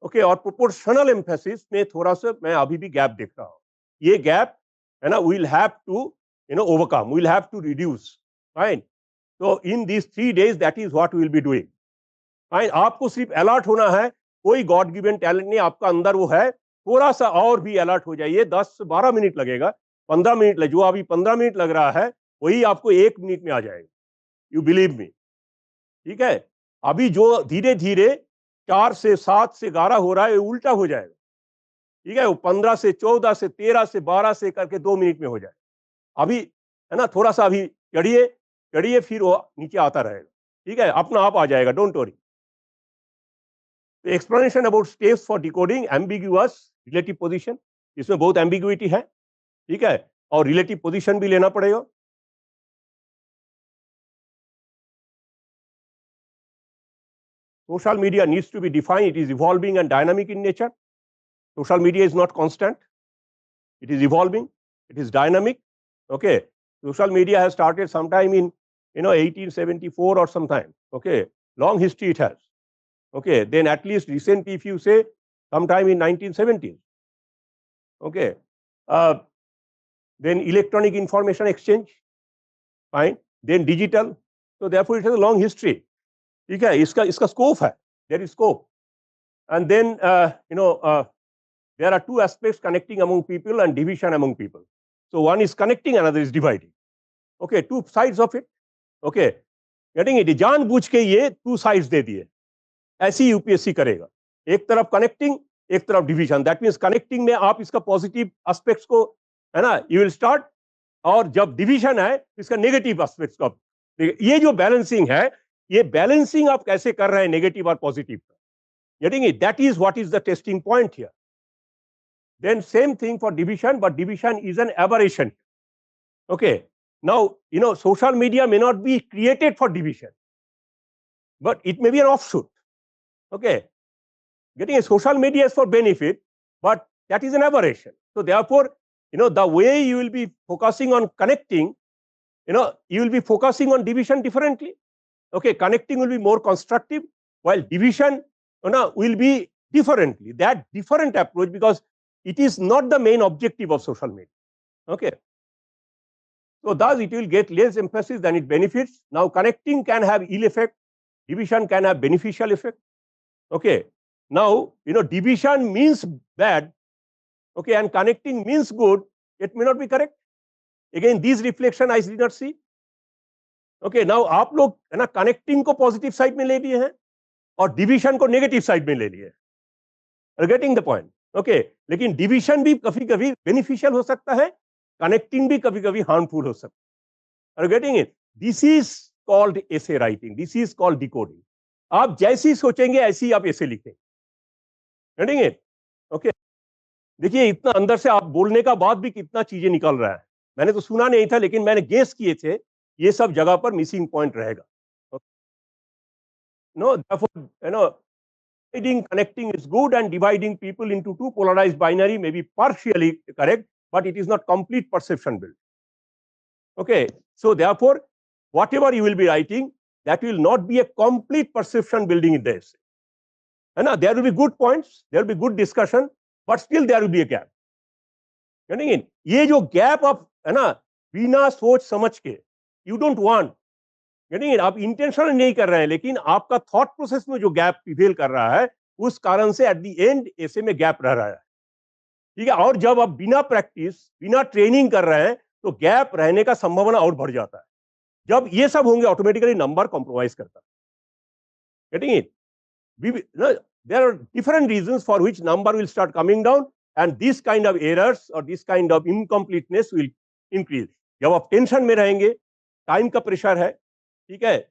okay, और प्रोपोर्शनल एम्फेसिस में थोड़ा सा मैं अभी भी गैप देख रहा हूँ. ये गैप है ना, we'll have to overcome, we'll have to reduce. Fine. तो in this 3 days that is what we will be doing. Fine. आपको सिर्फ अलर्ट होना है, कोई गॉड गिवन टैलेंट नहीं, आपका अंदर वो है, थोड़ा सा और भी अलर्ट हो जाइए. 10 से 12 मिनट लगेगा, 15 मिनट जो अभी 15 मिनट लग रहा है वही आपको 1 मिनट में आ जाएगा. You believe me. ठीक है. अभी जो धीरे धीरे 4 से 7 से 11 हो रहा है, ये उल्टा हो जाएगा. ठीक है. वो 15 से 14 से 13 से 12 से करके 2 मिनट में हो जाए. अभी है ना, थोड़ा सा अभी चढ़िए चढ़िए, फिर वो नीचे आता रहेगा. ठीक है, अपना आप आ जाएगा, don't worry. Explanation about steps for decoding ambiguous relative position. इसमें बहुत एम्बिग्यूइटी है. ठीक है, और रिलेटिव पोजीशन भी लेना पड़ेगा. Social media needs to be defined. It is evolving and dynamic in nature. Social media is not constant. It is evolving. It is dynamic. Okay. Social media has started sometime in 1874 or sometime. Okay. Long history it has. Okay. Then at least recently, if you say sometime in 1970s. Okay. Then electronic information exchange. Fine. Then digital. So therefore, it has a long history. ठीक है, इसका scope है, there is scope. And then there are 2 aspects connecting among people and division among people. So one is connecting, another is dividing. Okay, 2 sides of it. Okay, getting it. जानबूझ के ये 2 sides दे दिए, ऐसी UPSC करेगा. एक तरफ connecting, एक तरफ डिविजन. दैट मीन्स कनेक्टिंग में आप इसका पॉजिटिव एस्पेक्ट्स को, है ना, यू विल स्टार्ट, और जब डिविजन है इसका नेगेटिव एस्पेक्ट्स को. ये जो बैलेंसिंग है, ये बैलेंसिंग आप कैसे कर रहे हैं नेगेटिव और पॉजिटिव का. Getting it. That is what is the testing point here. Then same thing for division, but division is an aberration. Okay. Now social media may not be created for division, but it may be an offshoot. Okay. Getting a social media is for benefit, but that is an aberration. So therefore, the way you will be focusing on connecting, you will be focusing on division differently. Okay. Connecting will be more constructive, while division, will be differently. That different approach, because it is not the main objective of social media. Okay. So thus it will get less emphasis than it benefits. Now connecting can have ill effect, division can have beneficial effect. Okay. Now, division means bad, okay, and connecting means good. It may not be correct. Again, these reflection I did not see. Okay. Now, आप लोग है ना connecting को positive side में ले लिए हैं और division को negative side में ले लिए हैं. Are getting the point? Okay. लेकिन division भी कभी-कभी beneficial हो सकता है, connecting भी कभी-कभी harmful हो सकता है. Are getting it? This is called essay writing. This is called decoding. आप जैसी सोचेंगे ऐसी आप ऐसे लिखेंगे. Getting it? Okay. देखिए इतना अंदर से आप बोलने का बाद भी कितना चीजें निकल रहा है. मैंने तो सुना नहीं था, लेकिन मैंने गेस किए थे ये सब जगह पर मिसिंग पॉइंट रहेगा. Therefore, dividing, connecting is good, and dividing people into 2 polarized binary may be partially correct, but it is not complete perception build. Okay. So therefore, whatever you will be writing, that will not be a complete perception building in the essay. There will be good points, there will be good discussion, but still there will be a gap. Getting in? ये जो gap आप है ना बिना सोच समझ के, you don't want. Getting it? आप इंटेंशनल नहीं कर रहे हैं, लेकिन आपका थॉट प्रोसेस में जो गैप प्रिवेल कर रहा है, उस कारण से एट द एंड ऐसे में गैप रह रहा है. ठीक है. और जब आप बिना प्रैक्टिस, बिना ट्रेनिंग कर रहे हैं, तो गैप रहने का संभावना और बढ़ जाता है. जब ये सब होंगे, ऑटोमेटिकली नंबर कॉम्प्रोमाइज करता है. Getting it? There are different reasons for which number will start coming down, and this kind of errors or this kind of incompleteness will increase. जब आप टेंशन में रहेंगे, टाइम का प्रेशर है, ठीक है,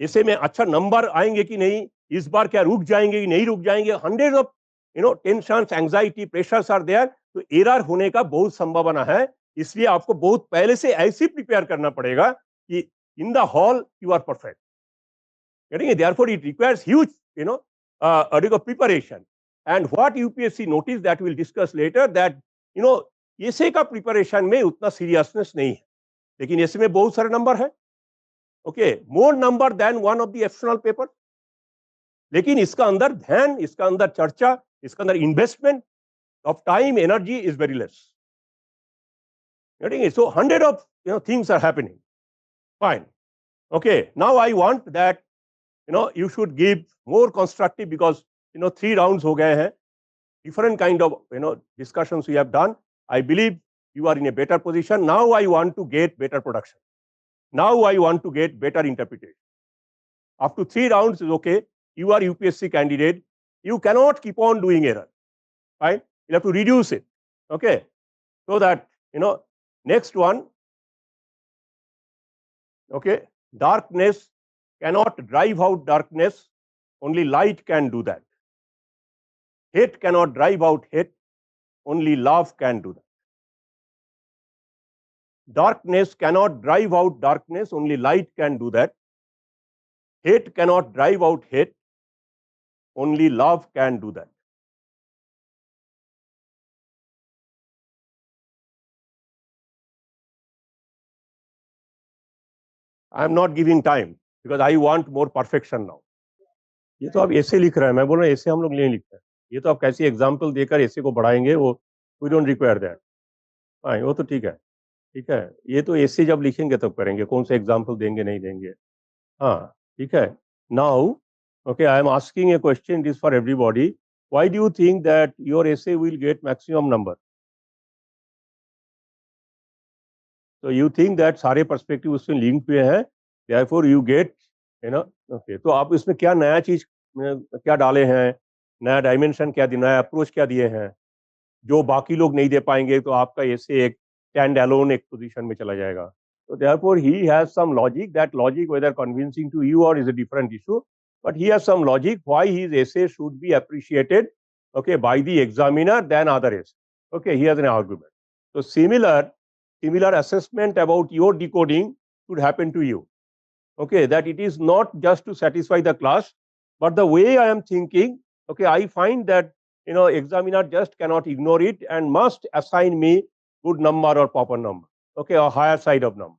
ऐसे में अच्छा नंबर आएंगे कि नहीं, इस बार क्या रुक जाएंगे कि नहीं रुक जाएंगे, hundred of tension, anxiety, pressures are there, तो एरर होने का बहुत संभावना है. इसलिए आपको बहुत पहले से ऐसे प्रिपेयर करना पड़ेगा कि in the hall you are perfect. Therefore, it requires huge, preparation. And what UPSC noticed, that we'll discuss later, that essay का preparation में उतना seriousness नहीं है, लेकिन essay में बहुत सारे नंबर है. Okay, more number than one of the external paper. लेकिन इसका अंदर ध्यान, इसका अंदर चर्चा, इसका अंदर investment of time, energy is very less. Getting it? So 100 of things are happening. Fine. Okay. Now I want that you should give more constructive, because 3 rounds ho gaye hain. Different kind of discussions we have done. I believe you are in a better position. Now I want to get better production. Now I want to get better interpretation. Up to 3 rounds is okay. You are UPSC candidate. You cannot keep on doing error. Right? You have to reduce it. Okay. So that next one. Okay. Darkness cannot drive out darkness. Only light can do that. Hate cannot drive out hate. Only love can do that. Darkness cannot drive out darkness. Only light can do that. Hate cannot drive out hate. Only love can do that. I am not giving time because I want more perfection now. ये तो आप ऐसे लिख रहे हैं, मैं बोल रहा हूँ ऐसे हम लोग नहीं लिखते हैं. ये तो आप कैसी एग्जाम्पल देकर ऐसे को बढ़ाएंगे, वो वी डोंट रिक्वायर दैट. हाँ, वो तो ठीक है, ठीक है. ये तो ऐसे जब लिखेंगे तब करेंगे, कौन से एग्जाम्पल देंगे नहीं देंगे. हाँ, ठीक है. Now okay, I am asking a question. This is for everybody. Why do you think that your essay will get maximum number? So you think that सारे perspective उसमें लिंक पे है, therefore you get okay. तो आप इसमें क्या नया चीज क्या डाले हैं, नया डायमेंशन क्या दिया, नया अप्रोच क्या दिए हैं जो बाकी लोग नहीं दे पाएंगे, तो आपका ऐसे एक स्टैंड अलोन एक पोजीशन में चला जाएगा. So therefore he has some logic. That logic, whether convincing to you or is a different issue, but he has some logic why his essay should be appreciated, okay, by the examiner than other essays. Okay, he has an argument. So similar assessment about your decoding should happen to you. Okay, that it is not just to satisfy the class, but the way I am thinking, okay, I find that examiner just cannot ignore it and must assign me good number or proper number, okay, or higher side of number.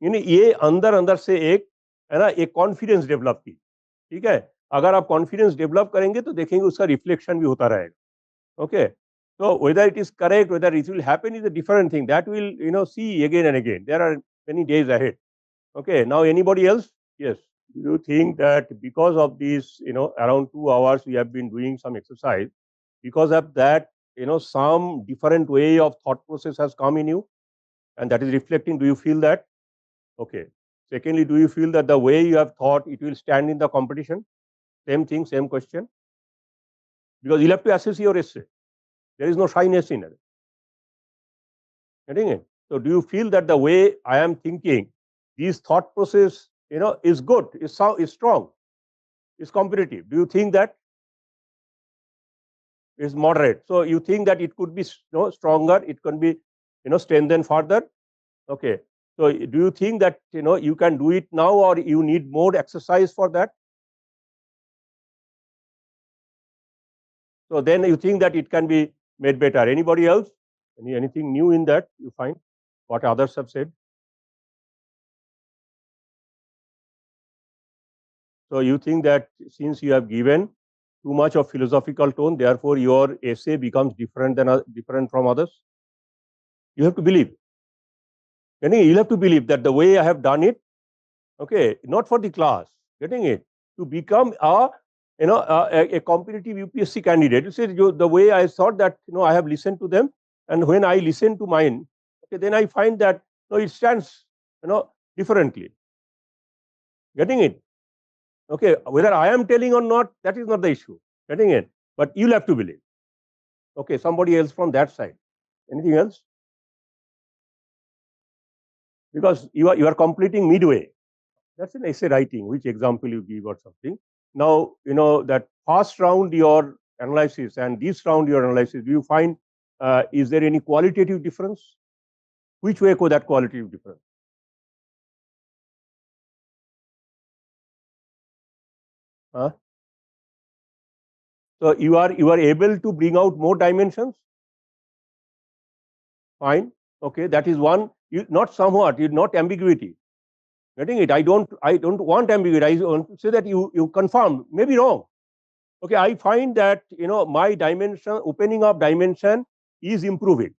ये अंदर से एक है ना, एक confidence develop की. ठीक है, अगर आप कॉन्फिडेंस डेवलप करेंगे तो देखेंगे उसका रिफ्लेक्शन भी होता रहेगा. Okay, so whether it is correct, whether it will happen is a different thing. That will see again and again. There are many days ahead. Okay, now anybody else? Yes. Do you think that because of these around 2 hours we have been doing some exercise, because of that some different way of thought process has come in you, and that is reflecting? Do you feel that? Okay. Secondly, do you feel that the way you have thought it will stand in the competition? Same thing, same question. Because you'll have to assess your essay. There is no shyness in it. Getting it? So do you feel that the way I am thinking, this thought process, is good, is strong, is competitive? Do you think that is moderate? So you think that it could be stronger, it can be strengthened further? Okay. So do you think that you can do it now, or you need more exercise for that? So then you think that it can be made better. Anybody else? Anything new in that you find? What others have said? So you think that since you have given too much of philosophical tone, therefore your essay becomes different from others? You have to believe. You have to believe that the way I have done it, okay, not for the class, getting it, to become a competitive UPSC candidate. You see, the way I thought that I have listened to them, and when I listen to mine, okay, then I find that it stands differently. Getting it? Okay, whether I am telling or not, that is not the issue. Getting it? But you'll have to believe. Okay, somebody else from that side. Anything else? Because you are completing midway. That's an essay writing, which example you give or something. Now, that first round your analysis and this round your analysis, do you find, is there any qualitative difference? Which way go that qualitative difference? Huh? So you are able to bring out more dimensions? Fine. Okay, that is one. Not somewhat, not ambiguity. Getting it? I don't want ambiguity. I want to say that you confirm, maybe wrong. Okay, I find that my dimension, opening of dimension is improving.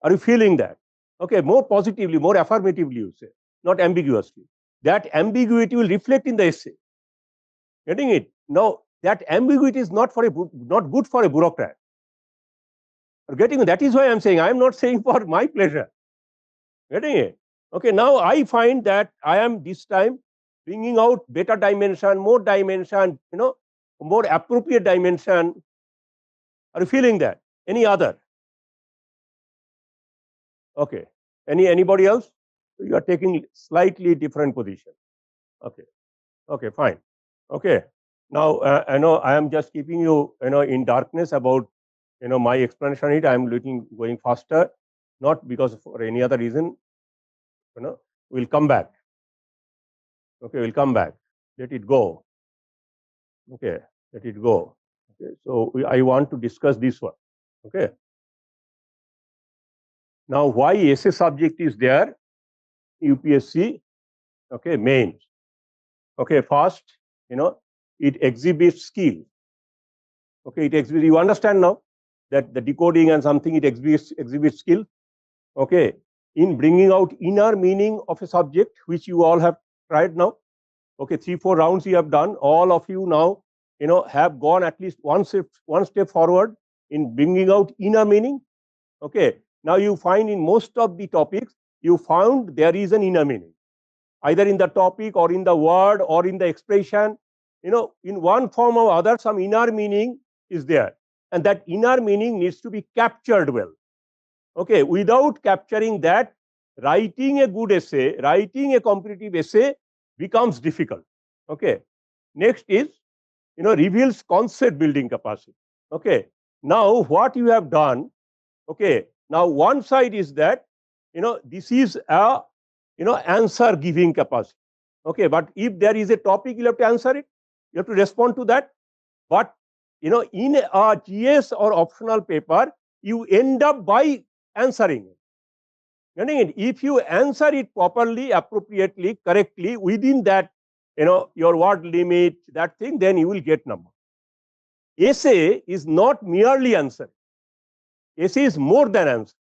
Are you feeling that? Okay, more positively, more affirmatively, you say, not ambiguously. That ambiguity will reflect in the essay. Getting it? Now, that ambiguity is not good for a bureaucrat. Getting it? That is why I'm saying, I'm not saying for my pleasure. Getting it? Okay, now I find that I am this time bringing out better dimension, more dimension, more appropriate dimension. Are you feeling that? Any other? Okay. Anybody else? You are taking slightly different position. Okay. Okay, fine. Okay. Now, I know I am just keeping you, in darkness about, my explanation. I am going faster, not because for any other reason. We'll come back. Okay, we'll come back. Let it go. Okay, let it go. Okay, so I want to discuss this one. Okay. Now, why essay subject is there? UPSC. Okay, mains. Okay, first, it exhibits skill. Okay, it exhibits. You understand now that the decoding and something, it exhibits skill. Okay, in bringing out inner meaning of a subject, which you all have tried now. Okay, 3-4 rounds you have done. All of you now, have gone at least one step forward in bringing out inner meaning. Okay, now you find in most of the topics, you found there is an inner meaning, either in the topic or in the word or in the expression. In one form or other, some inner meaning is there, and that inner meaning needs to be captured well. Okay, without capturing that, writing a good essay, writing a competitive essay becomes difficult. Okay, next is, reveals concept building capacity. Okay, now what you have done, okay, now one side is that, this is a, answer giving capacity. Okay, but if there is a topic, you have to answer it, you have to respond to that. But, in a GS or optional paper, you end up by answering it. Getting it? If you answer it properly, appropriately, correctly, within that, your word limit, that thing, then you will get number. Essay is not merely answer. Essay is more than answer.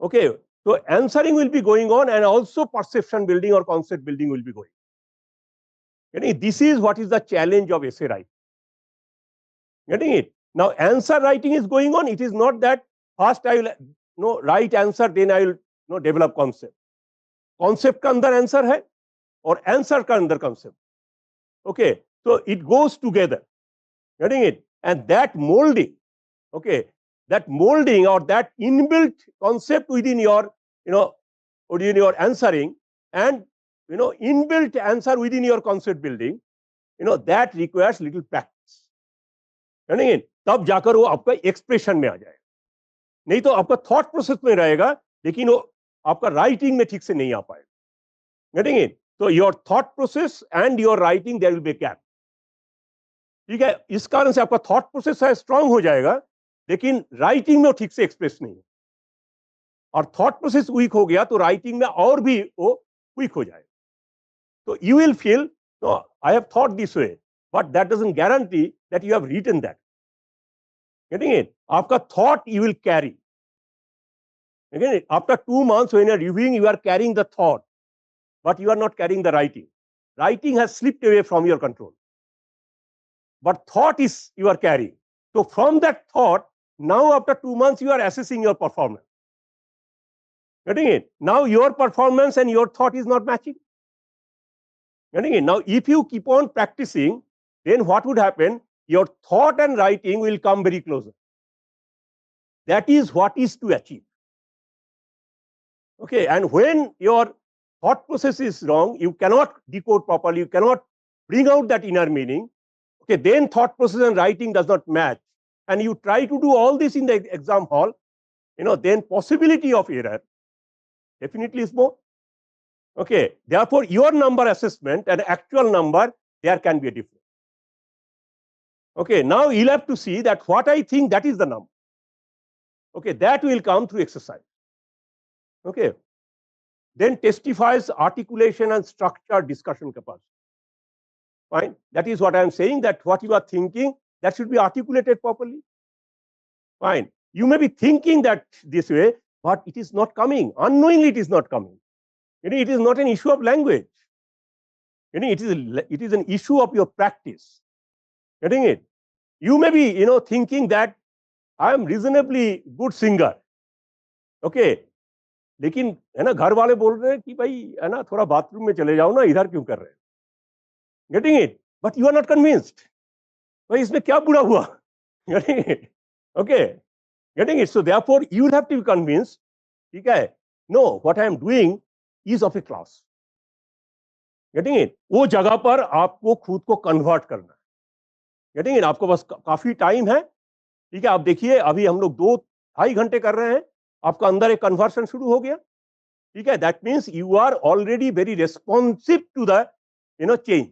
Okay, so answering will be going on, and also perception building or concept building will be going. Getting it? This is what is the challenge of essay writing. Getting it? Now, answer writing is going on. It is not that first I will write answer, then I will develop concept. Concept का अंदर answer है और answer का अंदर concept. Okay, so it goes together. Getting it? And that molding, okay, that molding or that inbuilt concept within your, within your answering, and inbuilt answer within your concept building, that requires little practice. Getting it? तब जाकर वो आपका expression में आ जाएगा, नहीं तो आपका thought process में रहेगा, लेकिन वो आपका राइटिंग में ठीक से नहीं आ पाएगा. Getting it? So your thought process and your writing, there will be a gap. ठीक है, इस कारण से आपका थॉट प्रोसेस है स्ट्रांग हो जाएगा, लेकिन राइटिंग में वो ठीक से एक्सप्रेस नहीं है, और थॉट प्रोसेस वीक हो गया तो राइटिंग में और भी वो वीक हो जाएगा. तो you will feel, no, I have thought this way, but that doesn't guarantee that you have written that. Getting it? आपका thought you will carry. Again, after 2 months when you are reviewing, you are carrying the thought, but you are not carrying the writing. Writing has slipped away from your control, but thought is you are carrying. So from that thought, now after 2 months, you are assessing your performance. Getting it? Now your performance and your thought is not matching. Getting it? Now, if you keep on practicing, then what would happen? Your thought and writing will come very closer. That is what is to achieve. Okay, and when your thought process is wrong, you cannot decode properly, you cannot bring out that inner meaning. Okay, then thought process and writing does not match, and you try to do all this in the exam hall, then possibility of error definitely is more. Okay, therefore your number assessment and actual number, there can be a difference. Okay, now you'll have to see that what I think, that is the number. Okay, that will come through exercise. Okay, then testifies articulation and structured discussion capacity. Fine. That is what I am saying, that what you are thinking, that should be articulated properly. Fine. You may be thinking that this way, but it is not coming. Unknowingly, it is not coming. It is not an issue of language. It is an issue of your practice. Getting it? You may be, thinking that I am reasonably good singer. Okay. लेकिन है ना घर वाले बोल रहे हैं कि भाई है ना थोड़ा बाथरूम में चले जाओ ना, इधर क्यों कर रहे हैं? Getting it? But you are not convinced. भाई इसमें क्या बुरा हुआ? Getting it? Okay. Getting it? So therefore you will have to be convinced. ठीक है? No, what I am doing is of a class. Getting it? वो जगह पर आपको खुद को कन्वर्ट करना है. Getting it? आपको बस काफी टाइम है. ठीक है, आप देखिए अभी हम लोग 2-2.5 घंटे कर रहे हैं, आपका अंदर एक कन्वर्सन शुरू हो गया. ठीक है, that means you are already very responsive to the change.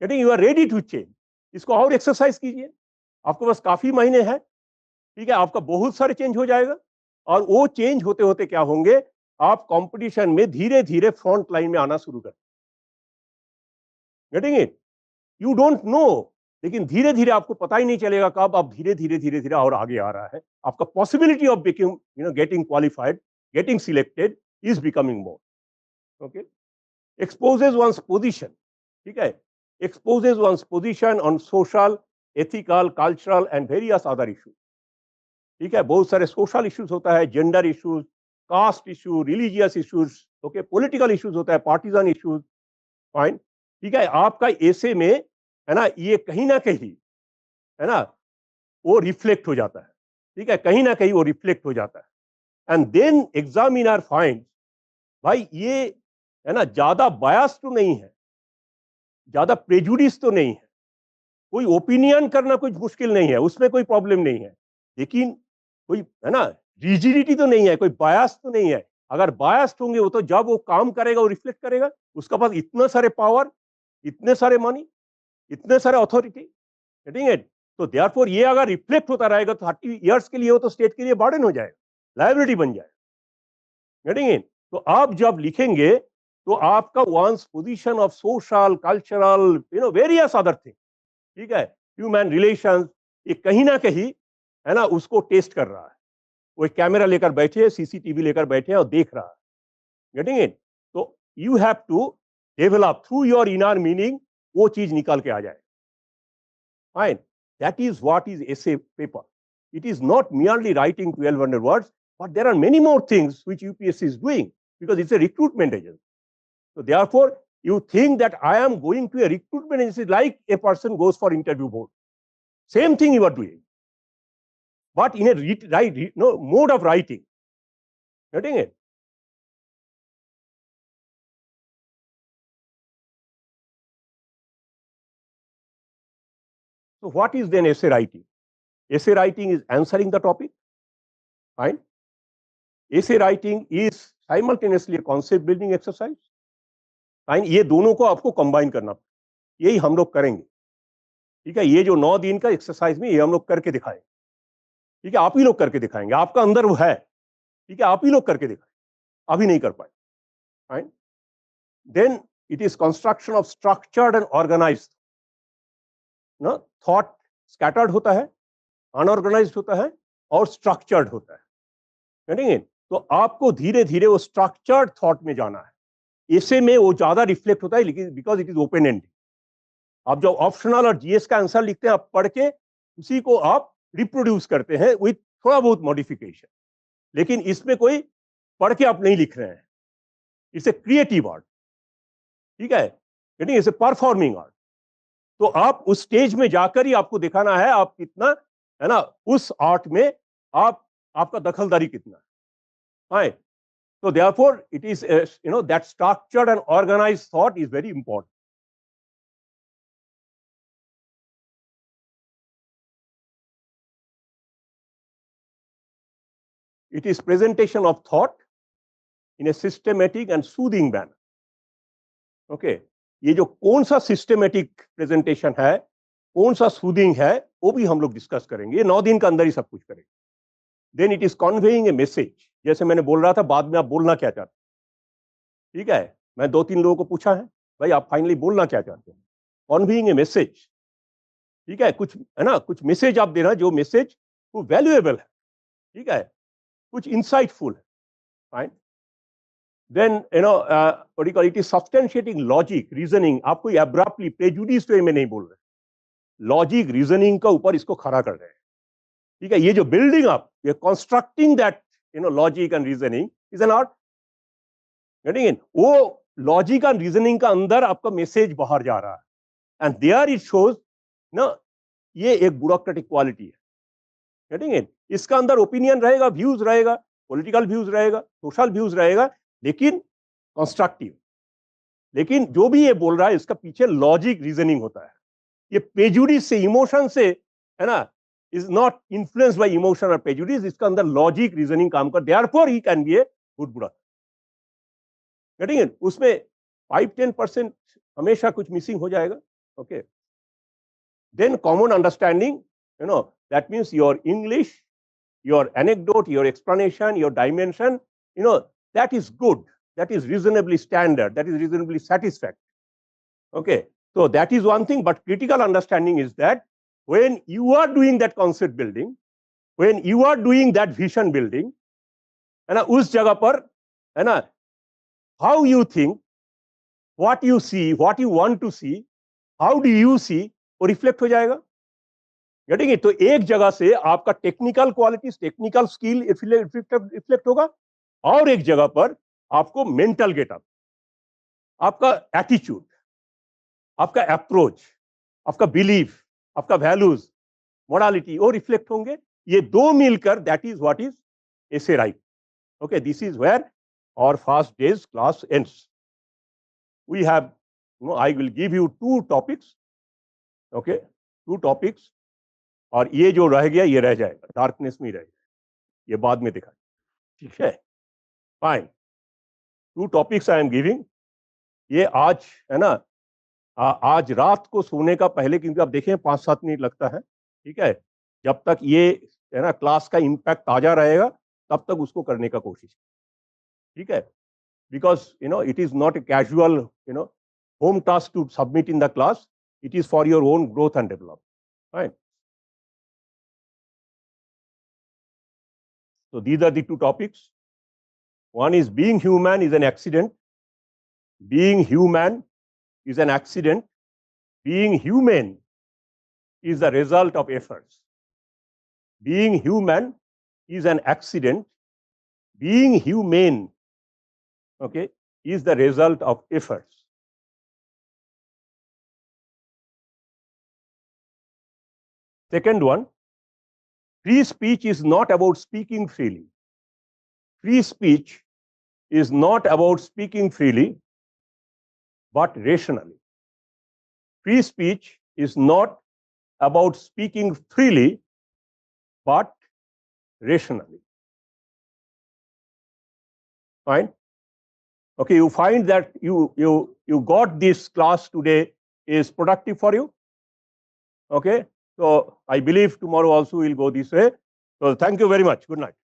Getting, you are ready to change. इसको और एक्सरसाइज कीजिए, आपको बस काफी महीने हैं. ठीक है, आपका बहुत सारे चेंज हो जाएगा, और वो चेंज होते होते क्या होंगे, आप कंपटीशन में धीरे धीरे फ्रंट लाइन में आना शुरू कर. Getting it? You don't know, लेकिन धीरे धीरे आपको पता ही नहीं चलेगा कब आप धीरे धीरे और आगे आ रहा है. आपका possibility of getting qualified, getting selected is becoming more. Okay, exposes one's position. ठीक है, exposes one's position on social, ethical, cultural and various other issues. ठीक है, बहुत सारे सोशल इश्यूज होता है, gender issues, caste issue, religious issues, okay, political issues होता है, पार्टीजन इश्यूज. फाइन. ठीक है, आपका एसे में है ना ये कहीं ना कहीं है ना वो रिफ्लेक्ट हो जाता है. ठीक है, कहीं ना कहीं वो रिफ्लेक्ट हो जाता है. एंड देन एग्जामिनर फाइंड, भाई ये है ना ज्यादा बायस तो नहीं है, ज्यादा प्रेजुडिस तो नहीं है, कोई ओपिनियन करना कुछ मुश्किल नहीं है, उसमें कोई प्रॉब्लम नहीं है, लेकिन कोई है ना रिजिडिटी तो नहीं है, कोई बायस तो नहीं है. अगर बायस्ड होंगे वो तो जब वो काम करेगा वो रिफ्लेक्ट करेगा. उसका पास इतने सारे पावर, इतने सारे मनी, इतने सारे अथॉरिटी. Getting it? तो देयरफॉर ये अगर रिफ्लेक्ट होता रहेगा तो 30 इयर्स के लिए वो तो स्टेट के लिए बर्डन हो जाएगा, लायबिलिटी बन जाएगा. Getting it? तो आप जब लिखेंगे तो आपका ones position of social, cultural, various other thing, ठीक है, ह्यूमन रिलेशंस, ये कहीं ना कहीं है ना उसको टेस्ट कर रहा है. वो एक कैमरा लेकर बैठे, सीसीटीवी लेकर बैठे और देख रहा है. Getting it? तो you have to develop through your inner meaning, वो चीज निकल के आ जाए. Fine. That is what is essay paper. It is not merely writing 1200 words, but there are many more things which UPSC is doing, because it's a recruitment agency. So therefore you think that I am going to a recruitment agency like a person goes for interview board. Same thing you are doing, but in a mode of writing. Getting it? So what is then essay writing? Essay writing is answering the topic. Fine. Essay writing is simultaneously a concept building exercise. Fine. ये दोनों को आपको combine करना, यही हम लोग करेंगे. ठीक है, ये जो 9 दिन का एक्सरसाइज में ये हम लोग करके दिखाएंगे. ठीक है, आप ही लोग करके दिखाएंगे, आपका अंदर वो है. ठीक है, आप ही लोग करके दिखाएंगे, अभी नहीं कर पाए. Fine. Then it is construction of structured and organized. ना थॉट स्कैटर्ड होता है, अनऑर्गेनाइज्ड होता है और स्ट्रक्चर्ड होता है. Getting it? तो आपको धीरे धीरे वो स्ट्रक्चर्ड थॉट में जाना है. ऐसे में वो ज्यादा रिफ्लेक्ट होता है, लेकिन because it is open ended. आप जो ऑप्शनल और जीएस का आंसर लिखते हैं, आप पढ़ के उसी को आप रिप्रोड्यूस करते हैं विथ थोड़ा बहुत मॉडिफिकेशन. लेकिन इसमें कोई पढ़ के आप नहीं लिख रहे हैं. It's a creative art. ठीक है, यानी इट्स ए परफॉर्मिंग आर्ट. तो आप उस स्टेज में जाकर ही आपको दिखाना है आप कितना है ना उस आर्ट में आपका दखलदारी कितना है. Right. So therefore it is that structured and organized thought is very important. It is presentation of thought in a systematic and soothing manner. Okay, ये जो कौन सा सिस्टमेटिक प्रेजेंटेशन है, कौन सा सूदिंग है, वो भी हम लोग डिस्कस करेंगे. ये 9 दिन के अंदर ही सब कुछ करेंगे. Then it is conveying a message. जैसे मैंने बोल रहा था, बाद में आप बोलना क्या चाहते हैं. ठीक है, मैं 2-3 लोगों को पूछा है, भाई आप फाइनली बोलना क्या चाहते हैं, कन्वेइंग ए मैसेज, ठीक है, कुछ है ना, कुछ मैसेज आप देना जो मैसेज वो वैल्यूएबल है, ठीक है, कुछ इंसाइटफुल है, fine. Then what you call it is substantiating logic reasoning, आप कोई एब्रप्टली प्रेजुडिस वे में नहीं बोल रहे, लॉजिक रीजनिंग का ऊपर इसको खड़ा कर रहे हैं, ठीक है, ये जो बिल्डिंग अप, ये constructing that logic and reasoning is an art, getting in, वो लॉजिक एंड रीजनिंग का अंदर आपका मैसेज बाहर जा रहा है एंड देयर इट शोज ना, ये एक ब्यूरोक्रेटिक क्वालिटी है, गेटिंग इन, इसका अंदर ओपिनियन रहेगा, व्यूज रहेगा, पॉलिटिकल व्यूज रहेगा, सोशल व्यूज रहेगा, लेकिन कंस्ट्रक्टिव, लेकिन जो भी ये बोल रहा है इसका पीछे लॉजिक रीजनिंग होता है, ये प्रेजुडिस से, इमोशन से, है ना, is not influenced by emotion और प्रेजुडिस, इसका अंदर लॉजिक रीजनिंग काम कर, therefore he can be a good bureaucrat, getting it, उसमें 5-10% हमेशा कुछ मिसिंग हो जाएगा, okay. Then common understanding, that means your English, your anecdote, your explanation, your dimension, that is good, that is reasonably standard, that is reasonably satisfactory, okay. So that is one thing, but critical understanding is that when you are doing that concept building, when you are doing that vision building, है ना, उस जगह पर, है ना, how you think, what you see, what you want to see, how do you see, वो reflect हो जाएगा, गेटिंग इट। तो एक जगह से आपका technical qualities, technical skill reflect होगा, और एक जगह पर आपको मेंटल गेटअप, आपका एटीट्यूड, आपका अप्रोच, आपका बिलीफ, आपका वैल्यूज, मोरालिटी, वो रिफ्लेक्ट होंगे, ये दो मिलकर that is what is essay right, okay. This is where our first day's class ends. We have, I will give you 2 topics, okay, 2 topics, और ये जो रह गया ये रह जाएगा, डार्कनेस में रह जाएगा, ये बाद में दिखाएं, ठीक है, fine. 2 topics I am giving, ये आज, है ना, आज रात को सोने का पहले, क्योंकि आप देखें 5-7 मिनट लगता है, ठीक है, जब तक ये, है ना, क्लास का इम्पैक्ट ताजा रहेगा तब तक उसको करने का कोशिश, ठीक है, because it is not a casual home task to submit in the class, it is for your own growth and development, right. So these are the 2 topics. One is being human is an accident. Being human is an accident. Being human is the result of efforts. Being human is an accident. Being humane, okay, is the result of efforts. Second one, free speech is not about speaking freely. Free speech is not about speaking freely, but rationally. Free speech is not about speaking freely, but rationally. Fine? Okay, you find that you got this class today is productive for you? Okay, so I believe tomorrow also we'll go this way. So thank you very much. Good night.